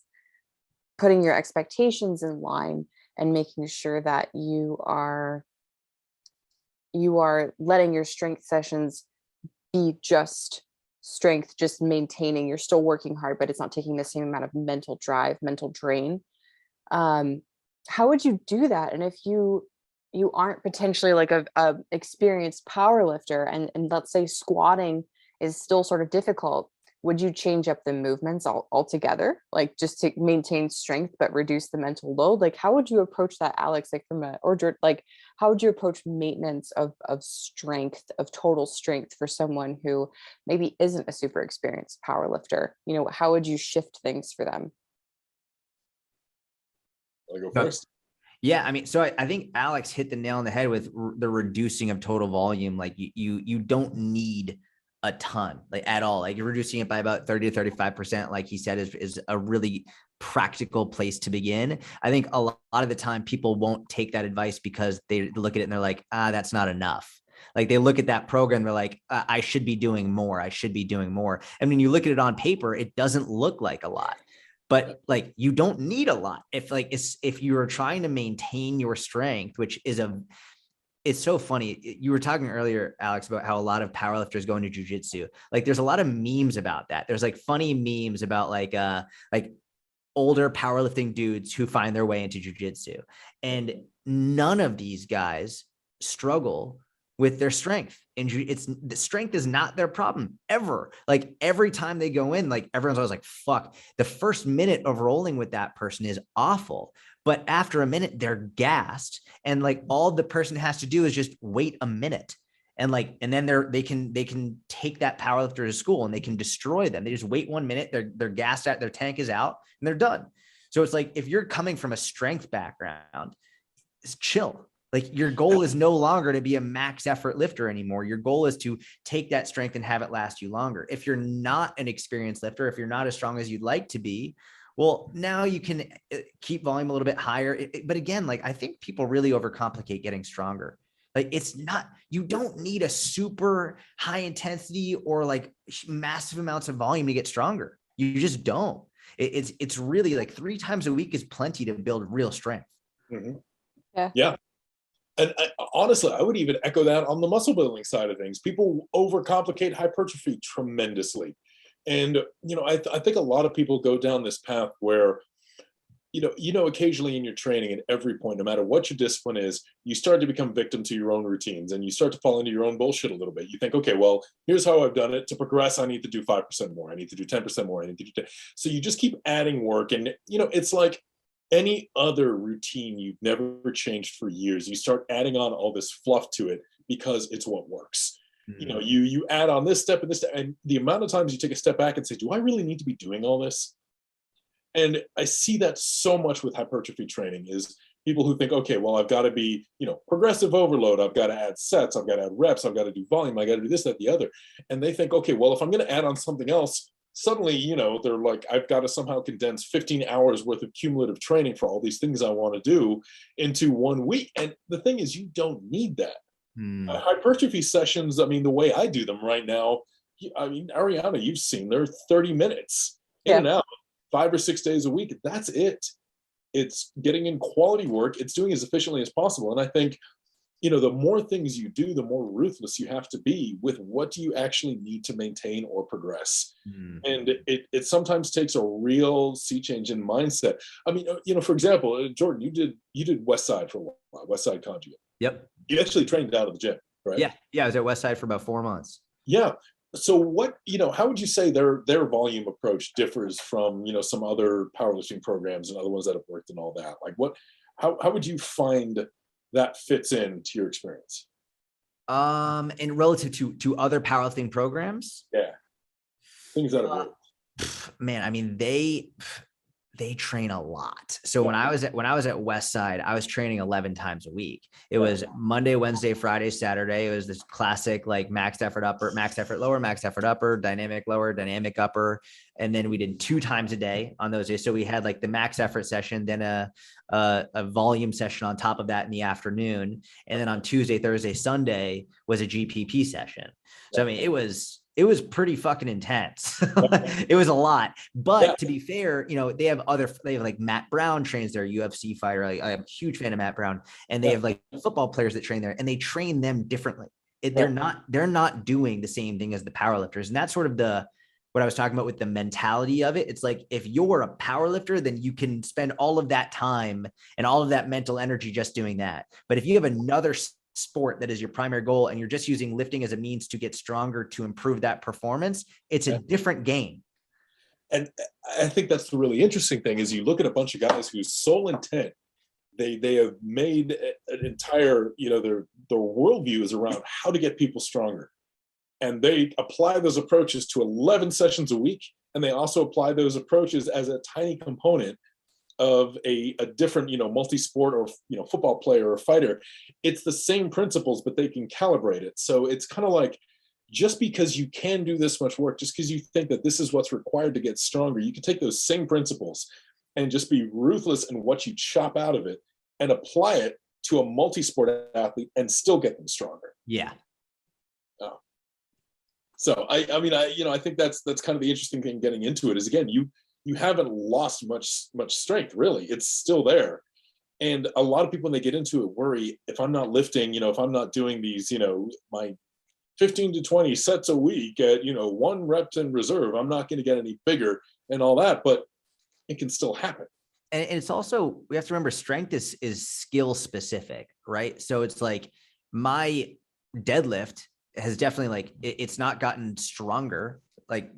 putting your expectations in line and making sure that you are letting your strength sessions be just strength, just maintaining. You're still working hard, but it's not taking the same amount of mental drive, mental drain. How would you do that? And if you aren't potentially a experienced power lifter, and let's say squatting is still sort of difficult, would you change up the movements altogether, just to maintain strength but reduce the mental load? How would you approach that, Alex? How would you approach maintenance of strength, of total strength, for someone who maybe isn't a super experienced power lifter? How would you shift things for them? I'll go first. Yeah, I mean, so I think Alex hit the nail on the head with the reducing of total volume. You don't need a ton, at all. You're reducing it by about 30 to 35%, like he said, is a really practical place to begin. I think a lot of the time people won't take that advice because they look at it and they're like, that's not enough. They look at that program, they're like, I should be doing more. I should be doing more. And when you look at it on paper, it doesn't look like a lot. But you don't need a lot. If you're trying to maintain your strength, which is it's so funny. You were talking earlier, Alex, about how a lot of powerlifters go into jiu-jitsu. There's a lot of memes about that. There's funny memes about older powerlifting dudes who find their way into jiu-jitsu. And none of these guys struggle with their strength. And the strength is not their problem ever. Every time they go in, everyone's always like, fuck, the first minute of rolling with that person is awful. But after a minute, they're gassed. And all the person has to do is just wait a minute. And then they can take that powerlifter to school and they can destroy them. They just wait 1 minute, they're gassed out, their tank is out, and they're done. So it's if you're coming from a strength background, it's chill. Like your goal is no longer to be a max effort lifter anymore. Your goal is to take that strength and have it last you longer. If you're not an experienced lifter, if you're not as strong as you'd like to be, well, now you can keep volume a little bit higher. But again, like I think people really overcomplicate getting stronger. Like it's not, you don't need a super high intensity or like massive amounts of volume to get stronger. You just don't. It's really like 3 times a week is plenty to build real strength. Mm-hmm. Yeah. Yeah. And honestly, I would even echo that on the muscle building side of things. People overcomplicate hypertrophy tremendously. And, I think a lot of people go down this path where, occasionally in your training at every point, no matter what your discipline is, you start to become victim to your own routines and you start to fall into your own bullshit a little bit. You think, okay, well, here's how I've done it. To progress, I need to do 5% more. I need to do 10% more. I need to do 10. So you just keep adding work. And, it's like any other routine you've never changed for years. You start adding on all this fluff to it because it's what works. You add on this step and this step, and the amount of times you take a step back and say, do I really need to be doing all this? And I see that so much with hypertrophy training is people who think, okay, well, I've got to be, progressive overload. I've got to add sets. I've got to add reps. I've got to do volume. I got to do this, that, the other. And they think, okay, well, if I'm going to add on something else, suddenly, they're like, I've got to somehow condense 15 hours worth of cumulative training for all these things I want to do into 1 week. And the thing is, you don't need that. Hypertrophy sessions, the way I do them right now, Ariana, you've seen, they're 30 minutes in and out, 5 or 6 days a week. That's it. It's getting in quality work. It's doing as efficiently as possible. And I think, the more things you do, the more ruthless you have to be with what do you actually need to maintain or progress. And it sometimes takes a real sea change in mindset. For example, Jordan, you did West Side for a while, West Side Conjugate. Yep. You actually trained out of the gym, right? Yeah. I was at West Side for about 4 months. Yeah. So what, how would you say their volume approach differs from, some other powerlifting programs and other ones that have worked and all that? Like how would you find that fits into your experience? And relative to other powerlifting programs? Yeah. Things that have worked. Man, they train a lot. So when I was at West Side, I was training 11 times a week. It was Monday, Wednesday, Friday, Saturday. It was this classic, like maxed effort upper, maxed effort lower, maxed effort upper, dynamic lower, dynamic upper. And then we did 2 times a day on those days. So we had like the max effort session, then a volume session on top of that in the afternoon. And then on Tuesday, Thursday, Sunday was a GPP session. So, it was pretty fucking intense. It was a lot, but to be fair, they have like Matt Brown trains there, UFC fighter. I'm a huge fan of Matt Brown, and they have like football players that train there, and they train them differently. They're not doing the same thing as the powerlifters. And that's sort of what I was talking about with the mentality of it. It's like, if you're a powerlifter, then you can spend all of that time and all of that mental energy just doing that. But if you have another sport that is your primary goal and you're just using lifting as a means to get stronger, to improve that performance, it's a different game. And I think that's the really interesting thing is you look at a bunch of guys whose sole intent, they have made an entire, their worldview is around how to get people stronger. And they apply those approaches to 11 sessions a week. And they also apply those approaches as a tiny component of a different, multi-sport or, football player or fighter. It's the same principles, but they can calibrate it. So it's kind of like, just because you can do this much work, just because you think that this is what's required to get stronger, you can take those same principles and just be ruthless in what you chop out of it and apply it to a multi-sport athlete and still get them stronger. Yeah. So I think that's kind of the interesting thing getting into it is, again, you haven't lost much strength, really. It's still there. And a lot of people, when they get into it, worry, if I'm not lifting, if I'm not doing these, my 15 to 20 sets a week at, 1 rep in reserve, I'm not going to get any bigger and all that, but it can still happen. And it's also, we have to remember, strength is skill specific, right? So it's like my deadlift has definitely, like, it's not gotten stronger. Like,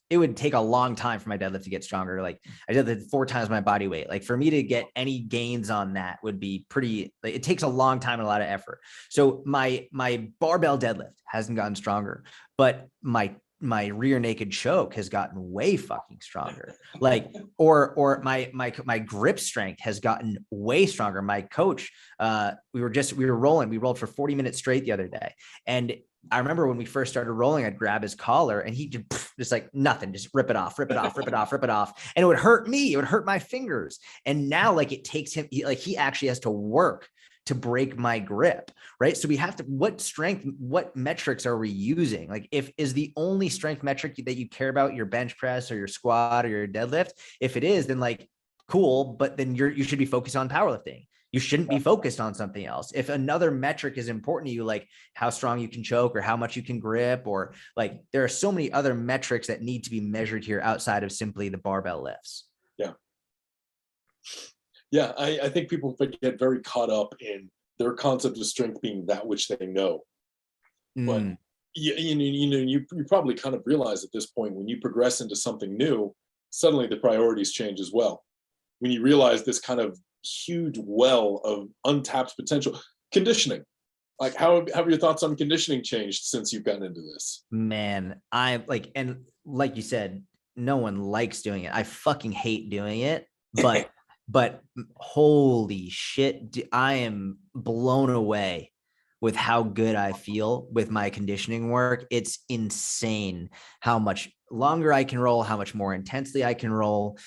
it would take a long time for my deadlift to get stronger. Like, I did 4 times my body weight. Like, for me to get any gains on that would be pretty, like, it takes a long time and a lot of effort. So my barbell deadlift hasn't gotten stronger, but my my rear naked choke has gotten way fucking stronger. Like, or my grip strength has gotten way stronger. My coach, we rolled for 40 minutes straight the other day. And I remember when we first started rolling, I'd grab his collar and he just like nothing, just rip it off. And it would hurt me. It would hurt my fingers. And now like it takes him, he actually has to work to break my grip, right? So we have to, what metrics are we using? Like is the only strength metric that you care about your bench press or your squat or your deadlift? If it is, then like, cool, but then you should be focused on powerlifting. You shouldn't be focused on something else. If another metric is important to you, like how strong you can choke or how much you can grip, or like there are so many other metrics that need to be measured here outside of simply the barbell lifts. Yeah. Yeah, I think people get very caught up in their concept of strength being that which they know. But you probably kind of realize at this point, when you progress into something new, suddenly the priorities change as well. When you realize this kind of huge well of untapped potential. Conditioning, like how have your thoughts on conditioning changed since you've gotten into this? Man, and like you said, no one likes doing it. I fucking hate doing it, but holy shit, I am blown away with how good I feel with my conditioning work. It's insane how much longer I can roll, how much more intensely I can roll.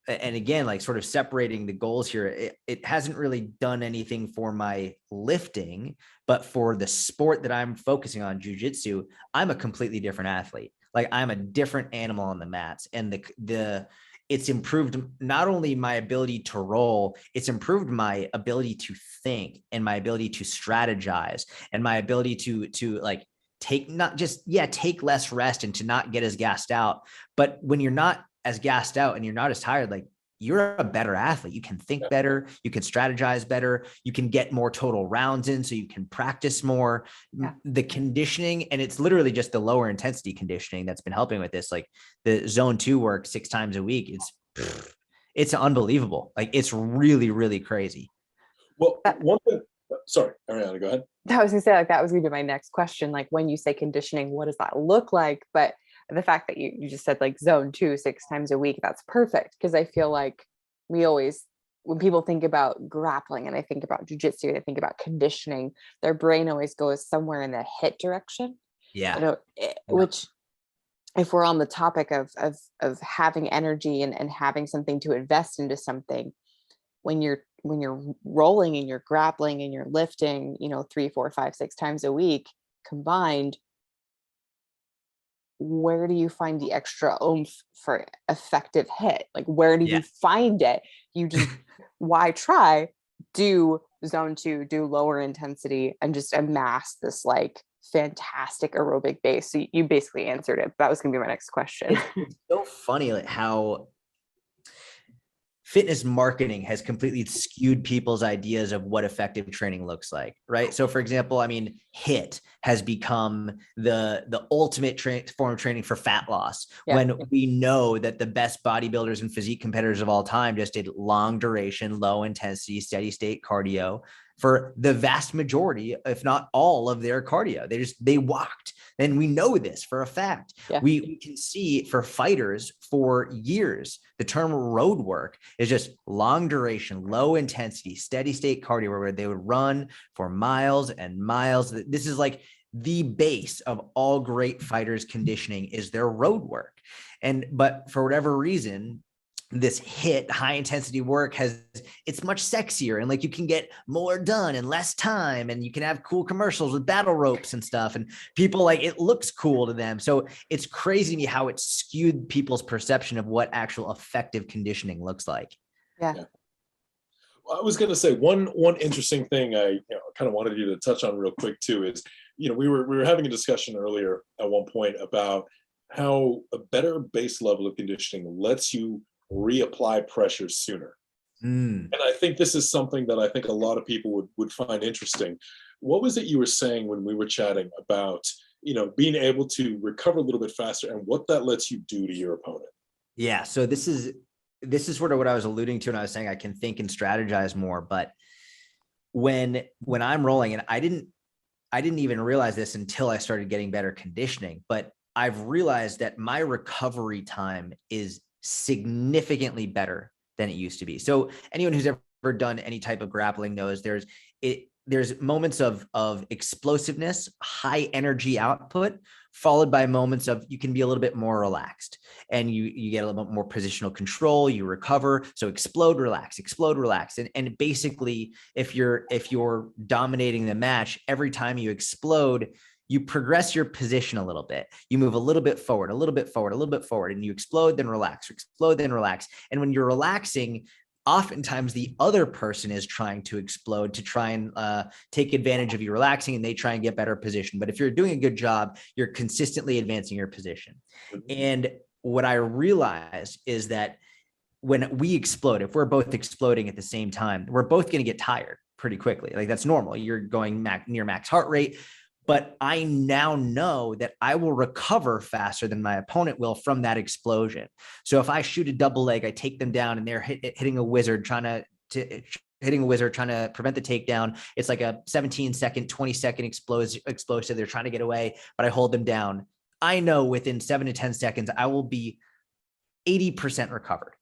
And again, like sort of separating the goals here, it hasn't really done anything for my lifting, but for the sport that I'm focusing on, jiu-jitsu, I'm a completely different athlete. Like I'm a different animal on the mats, and it's improved not only my ability to roll, it's improved my ability to think and my ability to strategize and my ability to like take less rest and to not get as gassed out. But when you're not as gassed out and you're not as tired, like you're a better athlete. You can think better, you can strategize better, you can get more total rounds in, so you can practice more. The conditioning, and it's literally just the lower intensity conditioning that's been helping with this. Like the zone 2 work 6 times a week, it's unbelievable. Like it's really, really crazy. Well, one thing, sorry, Ariana, go ahead. I was gonna say, like, that was gonna be my next question. Like, when you say conditioning, what does that look like? But the fact that you just said like zone 2 6 times a week, that's perfect. Because I feel like when people think about grappling and I think about jiu-jitsu and I think about conditioning, their brain always goes somewhere in the hit direction. Yeah. Which, if we're on the topic of having energy and having something to invest into something, when you're rolling and you're grappling and you're lifting, 3 4 5 6 times a week combined, where do you find the extra oomph for effective hit? Like, where do you find it? You just, why try? Do zone 2, do lower intensity, and just amass this like fantastic aerobic base. So you basically answered it. That was gonna be my next question. It's so funny like how fitness marketing has completely skewed people's ideas of what effective training looks like, right? So for example, I mean, HIIT has become the ultimate form of training for fat loss, when we know that the best bodybuilders and physique competitors of all time just did long duration, low intensity, steady state cardio for the vast majority, if not all of their cardio. They walked. And we know this for a fact. We can see for fighters for years, the term road work is just long duration, low intensity, steady state cardio, where they would run for miles and miles. This is like the base of all great fighters' conditioning, is their road work. But for whatever reason, this HIIT, high intensity work, it's much sexier, and like you can get more done in less time, and you can have cool commercials with battle ropes and stuff, and people like, it looks cool to them. So it's crazy to me how it skewed people's perception of what actual effective conditioning looks like. Well, I was going to say one interesting thing I kind of wanted you to touch on real quick too is, we were having a discussion earlier at one point about how a better base level of conditioning lets you reapply pressure sooner. And I think this is something that I think a lot of people would find interesting. What was it you were saying when we were chatting about, being able to recover a little bit faster and what that lets you do to your opponent? Yeah. So this is sort of what I was alluding to when I was saying I can think and strategize more. But when I'm rolling, and I didn't even realize this until I started getting better conditioning, but I've realized that my recovery time is significantly better than it used to be. So anyone who's ever done any type of grappling knows there's moments of explosiveness, high energy output, followed by moments of you can be a little bit more relaxed and you get a little bit more positional control, you recover. So explode, relax. And basically if you're dominating the match, every time you explode, you progress your position a little bit. You move a little bit forward, a little bit forward, a little bit forward, and you explode, then relax, explode, then relax. And when you're relaxing, oftentimes the other person is trying to explode to try and take advantage of you relaxing, and they try and get better position. But if you're doing a good job, you're consistently advancing your position. And what I realized is that when we explode, if we're both exploding at the same time, we're both going to get tired pretty quickly. Like that's normal. You're going near max heart rate. But I now know that I will recover faster than my opponent will from that explosion. So if I shoot a double leg, I take them down and they're hitting a wizard trying to prevent the takedown. It's like a 17-second, 20-second explosive. They're trying to get away, but I hold them down. I know within 7 to 10 seconds, I will be 80% recovered.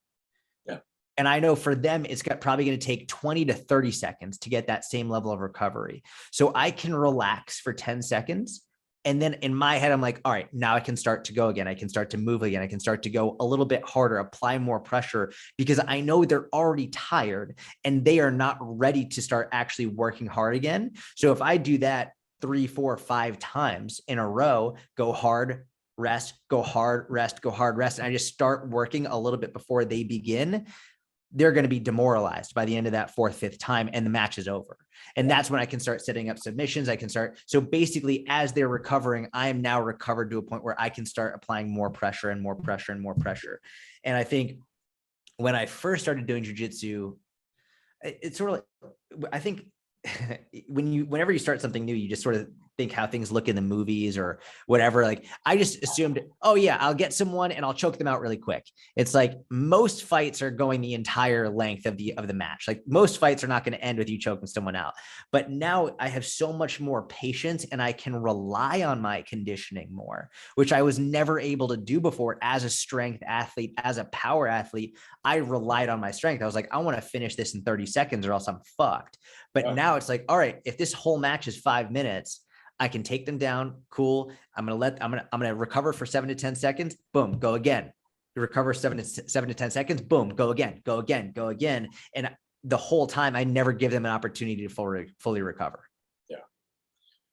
And I know for them, it's probably going to take 20 to 30 seconds to get that same level of recovery. So I can relax for 10 seconds. And then in my head, I'm like, all right, now I can start to go again. I can start to move again. I can start to go a little bit harder, apply more pressure, because I know they're already tired and they are not ready to start actually working hard again. So if I do that 3, 4, 5 times in a row, go hard, rest, go hard, rest, go hard, rest, and I just start working a little bit before they begin, they're going to be demoralized by the end of that 4th, 5th time, and the match is over. And that's when I can start setting up submissions. So basically as they're recovering, I am now recovered to a point where I can start applying more pressure and more pressure and more pressure. And I think when I first started doing jiu-jitsu, it's sort of like, I think whenever you start something new, you just sort of think how things look in the movies or whatever. Like I just assumed, oh yeah, I'll get someone and I'll choke them out really quick. It's like most fights are going the entire length of the match. Like most fights are not going to end with you choking someone out. But now I have so much more patience and I can rely on my conditioning more, which I was never able to do before as a strength athlete, as a power athlete. I relied on my strength. I was like, I want to finish this in 30 seconds or else I'm fucked. But now it's like, all right, if this whole match is 5 minutes, I can take them down. Cool. I'm going to recover for 7 to 10 seconds. Boom, go again. Recover 7 to 10 seconds. Boom, go again. And the whole time I never give them an opportunity to fully recover.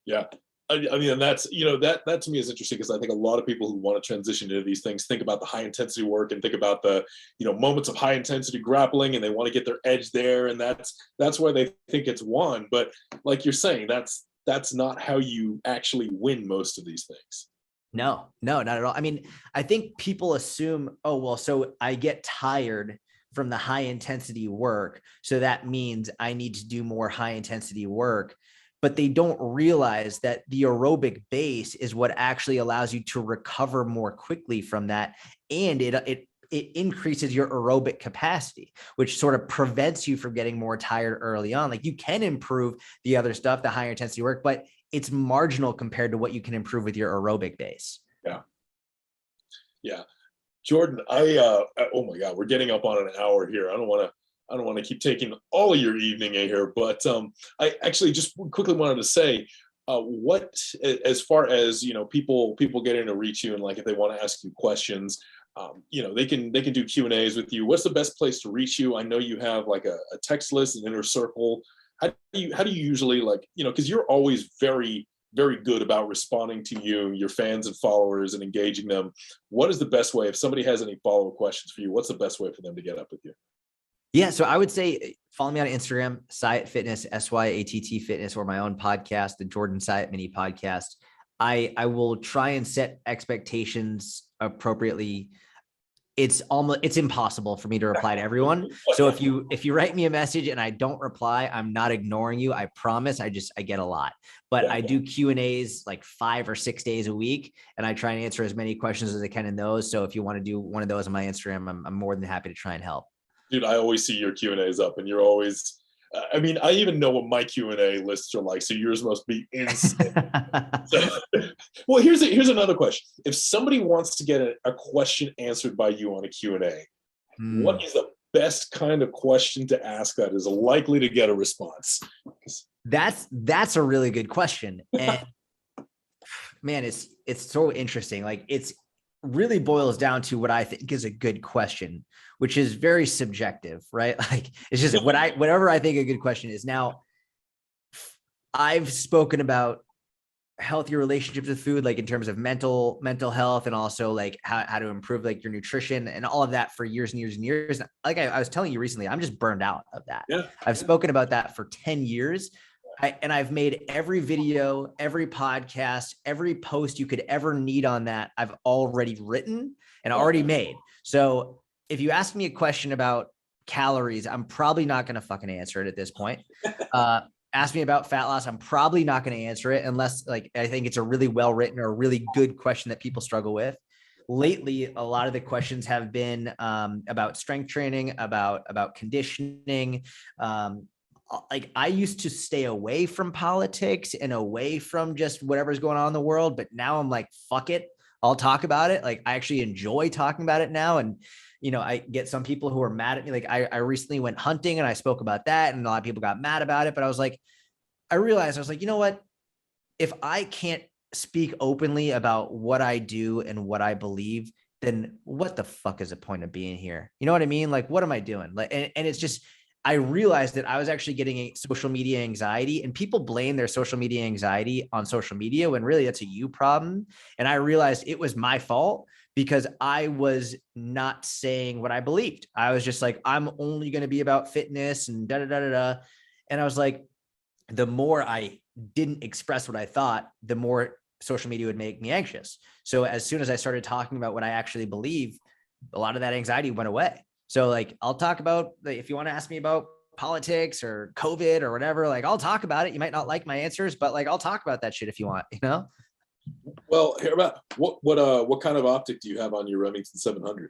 Yeah. I mean, and that's, that to me is interesting because I think a lot of people who want to transition into these things think about the high intensity work and think about the, moments of high intensity grappling, and they want to get their edge there. And that's where they think it's won. But like you're saying, that's not how you actually win most of these things. No, not at all. I mean, I think people assume, oh, well, so I get tired from the high intensity work, so that means I need to do more high intensity work. But they don't realize that the aerobic base is what actually allows you to recover more quickly from that. And it increases your aerobic capacity, which sort of prevents you from getting more tired early on. Like you can improve the other stuff, the higher intensity work, but it's marginal compared to what you can improve with your aerobic base. Yeah. Jordan, oh my God, we're getting up on an hour here. I don't want to keep taking all of your evening here, but I actually just quickly wanted to say, what, as far as, people getting to reach you and like if they want to ask you questions, they can do Q&As with you. What's the best place to reach you? I know you have like a text list, an inner circle. How do you usually because you're always very, very good about responding to your fans and followers and engaging them. What is the best way, if somebody has any follow-up questions for you, what's the best way for them to get up with you? Yeah. So I would say follow me on Instagram, Syatt Fitness, SYATT Fitness, or my own podcast, the Jordan Syatt mini podcast. I will try and set expectations appropriately. It's impossible for me to reply to everyone. So if you write me a message and I don't reply, I'm not ignoring you. I promise. I get a lot, but I do Q&As like 5 or 6 days a week, and I try and answer as many questions as I can in those. So if you want to do one of those on my Instagram, I'm more than happy to try and help. Dude, I always see your Q&As up, and you're always I mean, I even know what my Q&A lists are like, so yours must be insane. So, well, here's another question. If somebody wants to get a question answered by you on a Q&A, what is the best kind of question to ask that is likely to get a response? That's a really good question. And man, it's so interesting. Like, it's really boils down to what I think is a good question, which is very subjective, right? Like, it's just whatever I think a good question is. Now, I've spoken about healthy relationships with food, like in terms of mental health, and also like how to improve like your nutrition and all of that for years and years and years. Like I was telling you recently, I'm just burned out of that. Yeah. I've spoken about that for 10 years. And I've made every video, every podcast, every post you could ever need on that, I've already written and already made. So if you ask me a question about calories, I'm probably not going to fucking answer it at this point. Ask me about fat loss, I'm probably not going to answer it unless like I think it's a really well-written or a really good question that people struggle with. Lately, a lot of the questions have been about strength training, about conditioning. Like, I used to stay away from politics and away from just whatever's going on in the world, but now I'm like, fuck it, I'll talk about it. Like, I actually enjoy talking about it now. And, you know, I get some people who are mad at me. Like, I recently went hunting and I spoke about that, and a lot of people got mad about it, but I was like, I was like, you know what? If I can't speak openly about what I do and what I believe, then what the fuck is the point of being here? You know what I mean? Like, what am I doing? Like, and it's just, I realized that I was actually getting a social media anxiety, and people blame their social media anxiety on social media when really that's a you problem. And I realized it was my fault because I was not saying what I believed. I was just like, I'm only going to be about fitness and da da da da da. And I was like, the more I didn't express what I thought, the more social media would make me anxious. So as soon as I started talking about what I actually believe, a lot of that anxiety went away. So like, I'll talk about, if you want to ask me about politics or COVID or whatever, like I'll talk about it. You might not like my answers, but like, I'll talk about that shit if you want, you know? Well, here about what kind of optic do you have on your Remington 700?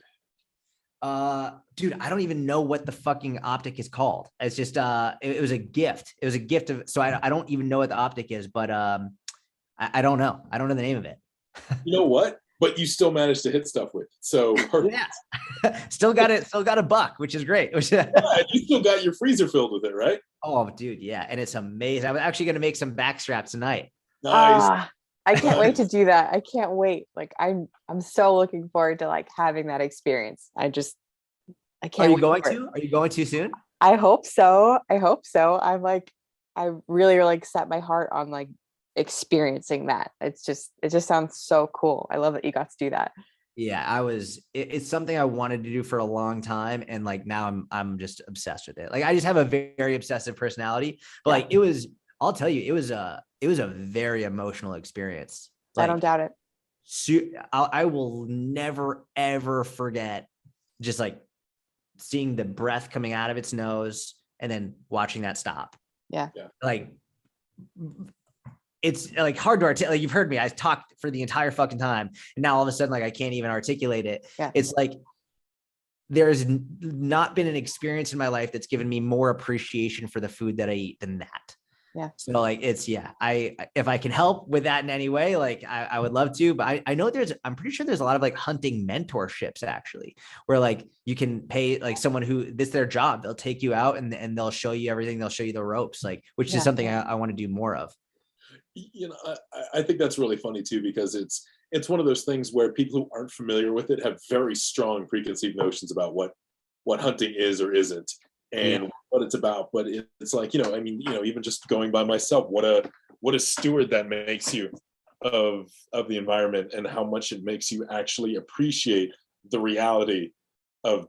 Dude, I don't even know what the fucking optic is called. It's just, it was a gift. It was a gift of, so I don't even know what the optic is, but, I don't know. I don't know the name of it. You know what? But you still managed to hit stuff with it. So yeah, still got a buck, which is great. Yeah, you still got your freezer filled with it, right? Oh, dude, yeah, and it's amazing. I'm actually gonna make some back straps tonight. Nice. I can't wait to do that. I can't wait. Like, I'm so looking forward to like having that experience. I can't. Are you going to? Are you going to soon? I hope so. I'm like, I really like set my heart on like experiencing that. It just sounds so cool. I love that you got to do that. Yeah, it's something I wanted to do for a long time. And like, now I'm just obsessed with it. Like, I just have a very obsessive personality, but like, I'll tell you, it was a very emotional experience. Like, I don't doubt it. I will never, ever forget just like seeing the breath coming out of its nose and then watching that stop. Yeah. Like, it's like hard to articulate. Like, you've heard me, I talked for the entire fucking time, and now all of a sudden, like, I can't even articulate it. Yeah. It's like, there's not been an experience in my life that's given me more appreciation for the food that I eat than that. Yeah. So like, it's, if I can help with that in any way, like I would love to, but I know I'm pretty sure there's a lot of like hunting mentorships actually, where like you can pay like someone who this is their job. They'll take you out and they'll show you everything. They'll show you the ropes, like, which is something I want to do more of. You know, I think that's really funny too, because it's one of those things where people who aren't familiar with it have very strong preconceived notions about what hunting is or isn't, and what it's about. But it's like, you know, I mean, you know, even just going by myself, what a steward that makes you of the environment, and how much it makes you actually appreciate the reality of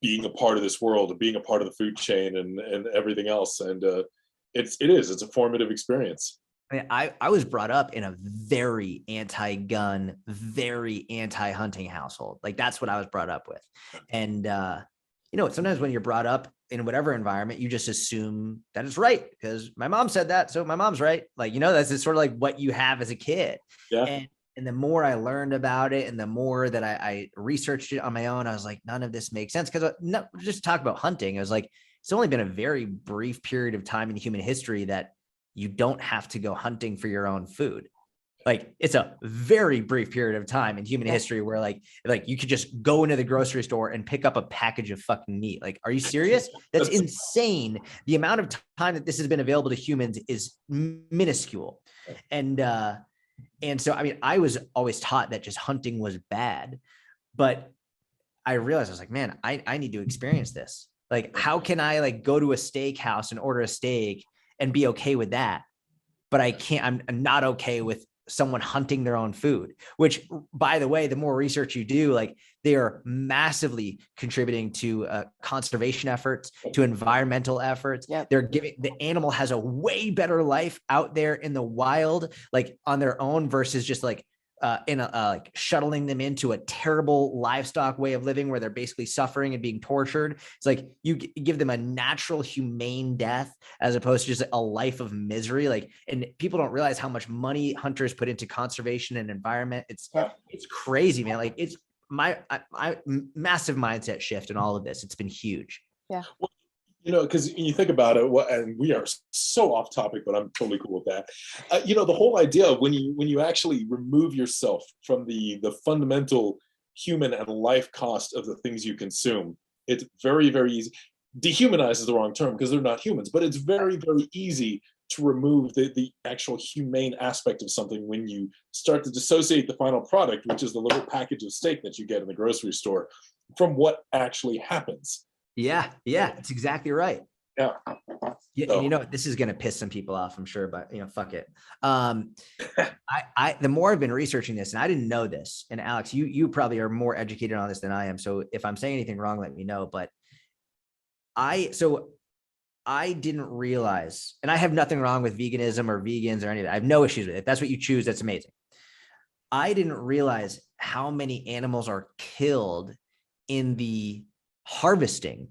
being a part of this world, of being a part of the food chain and everything else. And it's a formative experience. I mean, I was brought up in a very anti-gun, very anti-hunting household. Like, that's what I was brought up with. And, you know, sometimes when you're brought up in whatever environment, you just assume that it's right because my mom said that, so my mom's right. Like, you know, that's just sort of like what you have as a kid. Yeah. And the more I learned about it and the more that I researched it on my own, I was like, none of this makes sense. Because just talk about hunting. I was like, it's only been a very brief period of time in human history that you don't have to go hunting for your own food. Like it's a very brief period of time in human history where like you could just go into the grocery store and pick up a package of fucking meat. Like, are you serious? That's insane. The amount of time that this has been available to humans is minuscule. And so, I mean, I was always taught that just hunting was bad, but I realized I was like, man, I need to experience this. Like, how can I like go to a steakhouse and order a steak and be okay with that? But I can't, I'm not okay with someone hunting their own food, which, by the way, the more research you do, like they are massively contributing to conservation efforts, to environmental efforts. Yep. They're giving, the animal has a way better life out there in the wild, like on their own, versus just like like shuttling them into a terrible livestock way of living where they're basically suffering and being tortured. It's like you give them a natural, humane death as opposed to just a life of misery. Like, and people don't realize how much money hunters put into conservation and environment. It's crazy, man. Like it's my massive mindset shift in all of this. It's been huge. Yeah. Well, you know, because you think about it, and we are so off topic, but I'm totally cool with that. You know, the whole idea of when you actually remove yourself from the fundamental human and life cost of the things you consume, it's very, very easy. Dehumanize is the wrong term because they're not humans, but it's very, very easy to remove the actual humane aspect of something when you start to dissociate the final product, which is the little package of steak that you get in the grocery store, from what actually happens. Yeah, it's exactly right. Yeah. Yeah, and you know, this is gonna piss some people off, I'm sure, but you know, fuck it. The more I've been researching this, and I didn't know this, and Alex, you probably are more educated on this than I am. So if I'm saying anything wrong, let me know. But I didn't realize, and I have nothing wrong with veganism or vegans or any of that. I have no issues with it. If that's what you choose, that's amazing. I didn't realize how many animals are killed in the harvesting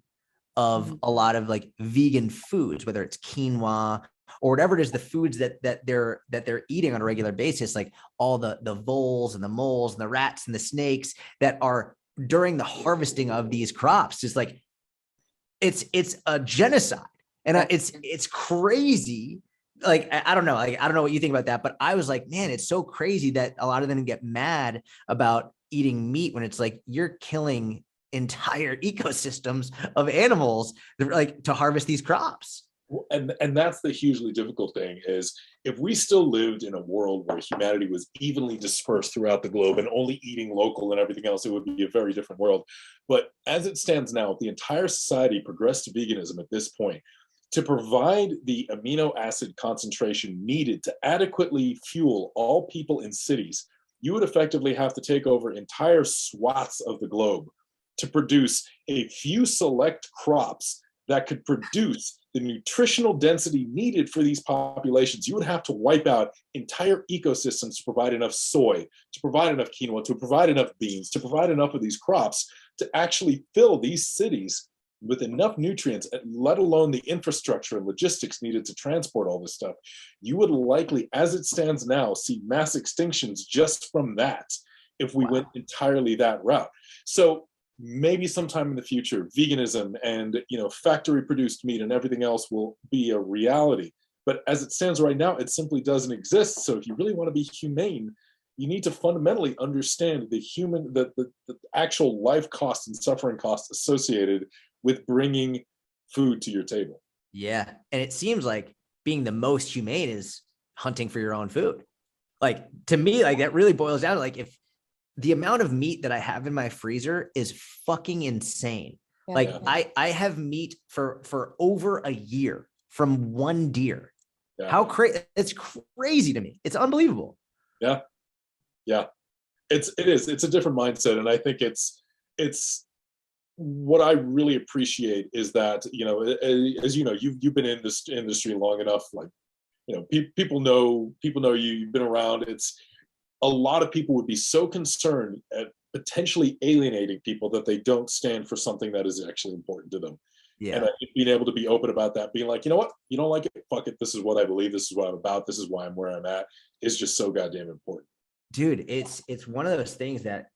of a lot of like vegan foods, whether it's quinoa or whatever it is, the foods that they're eating on a regular basis, like all the voles and the moles and the rats and the snakes that are during the harvesting of these crops. Is like it's a genocide, and it's crazy. Like I don't know what you think about that, but I was like, man, it's so crazy that a lot of them get mad about eating meat when it's like you're killing entire ecosystems of animals like to harvest these crops. And that's the hugely difficult thing, is if we still lived in a world where humanity was evenly dispersed throughout the globe and only eating local and everything else, it would be a very different world. But as it stands now, the entire society progressed to veganism at this point to provide the amino acid concentration needed to adequately fuel all people in cities. You would effectively have to take over entire swaths of the globe to produce a few select crops that could produce the nutritional density needed for these populations. You would have to wipe out entire ecosystems to provide enough soy, to provide enough quinoa, to provide enough beans, to provide enough of these crops to actually fill these cities with enough nutrients, let alone the infrastructure and logistics needed to transport all this stuff. You would likely, as it stands now, see mass extinctions just from that if we went entirely that route. So maybe sometime in the future, veganism and factory produced meat and everything else will be a reality. But as it stands right now, it simply doesn't exist. So if you really want to be humane, you need to fundamentally understand the actual life cost and suffering costs associated with bringing food to your table. Yeah, and it seems like being the most humane is hunting for your own food. Like to me, like that really boils down to like if the amount of meat that I have in my freezer is fucking insane. Yeah. Like I have meat for over a year from one deer. Yeah. How crazy! It's crazy to me. It's unbelievable. Yeah. It is. It's a different mindset, and I think it's what I really appreciate is that as you know, you've been in this industry long enough. Like people know you've been around. It's a lot of people would be so concerned at potentially alienating people that they don't stand for something that is actually important to them. Yeah. And being able to be open about that, being like, you know what, you don't like it, fuck it. This is what I believe. This is what I'm about. This is why I'm where I'm at. Is just so goddamn important. Dude, it's one of those things that,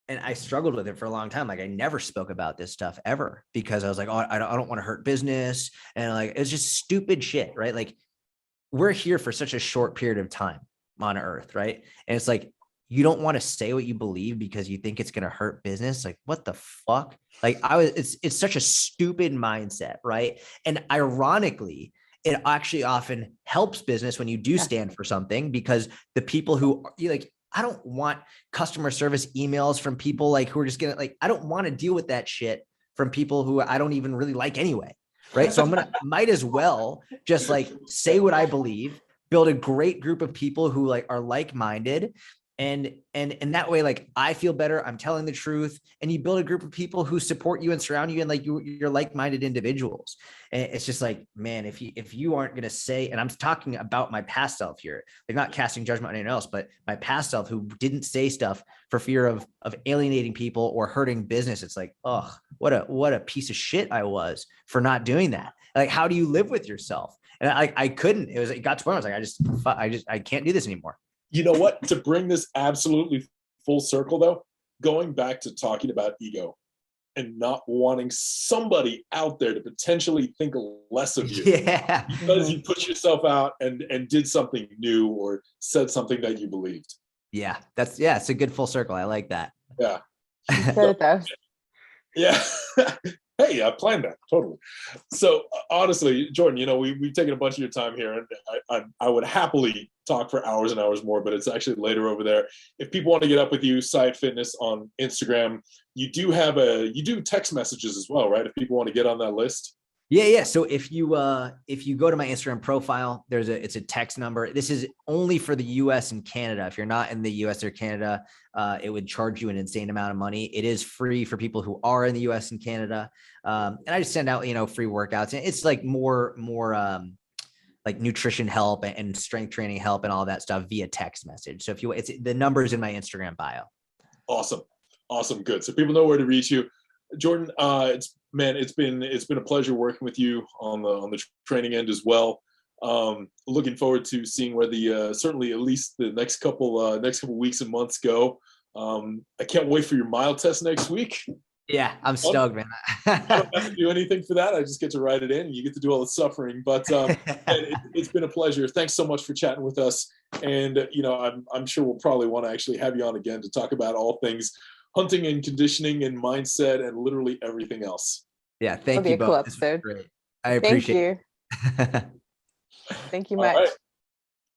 and I struggled with it for a long time. Like I never spoke about this stuff ever because I was like, oh, I don't want to hurt business. And like, it's just stupid shit, right? Like we're here for such a short period of time on earth, right? And it's like, you don't want to say what you believe because you think it's going to hurt business. Like what the fuck? Like it's such a stupid mindset, right? And ironically, it actually often helps business when you do stand for something, because the people who like, I don't want customer service emails from people like who are just gonna like, I don't want to deal with that shit from people who I don't even really like anyway. Right. So might as well just like say what I believe, build a great group of people who like are like-minded. And that way, like I feel better. I'm telling the truth, and you build a group of people who support you and surround you, and like you're like-minded individuals. And it's just like, man, if you aren't going to say, and I'm talking about my past self here, like not casting judgment on anyone else, but my past self who didn't say stuff for fear of alienating people or hurting business. It's like, oh, what a piece of shit I was for not doing that. Like, how do you live with yourself? And I couldn't. It got to where I was like, I can't do this anymore. You know what? To bring this absolutely full circle, though, going back to talking about ego and not wanting somebody out there to potentially think less of you because you put yourself out and did something new or said something that you believed. Yeah, it's a good full circle. I like that. Yeah. So, yeah. Hey, I planned that totally. So honestly, Jordan, you know, we've taken a bunch of your time here, and I would happily talk for hours and hours more, but it's actually later over there. If people want to get up with you, Syatt Fitness on Instagram, you do text messages as well, right? If people want to get on that list. Yeah. So if you go to my Instagram profile, it's a text number. This is only for the US and Canada. If you're not in the US or Canada, it would charge you an insane amount of money. It is free for people who are in the US and Canada. And I just send out, free workouts, and it's like more like nutrition help and strength training help and all that stuff via text message. So the number's in my Instagram bio. Awesome. Good. So people know where to reach you. Jordan, it's been a pleasure working with you on the training end as well. Looking forward to seeing where the certainly at least the next couple weeks and months go. I can't wait for your mile test next week. Yeah, I'm stoked, man. I don't have to do anything for that. I just get to write it in, and you get to do all the suffering. But it's been a pleasure. Thanks so much for chatting with us. And I'm sure we'll probably want to actually have you on again to talk about all things hunting and conditioning and mindset and literally everything else. Yeah, thank you both. Cool episode. Great. I appreciate it. Thank you much.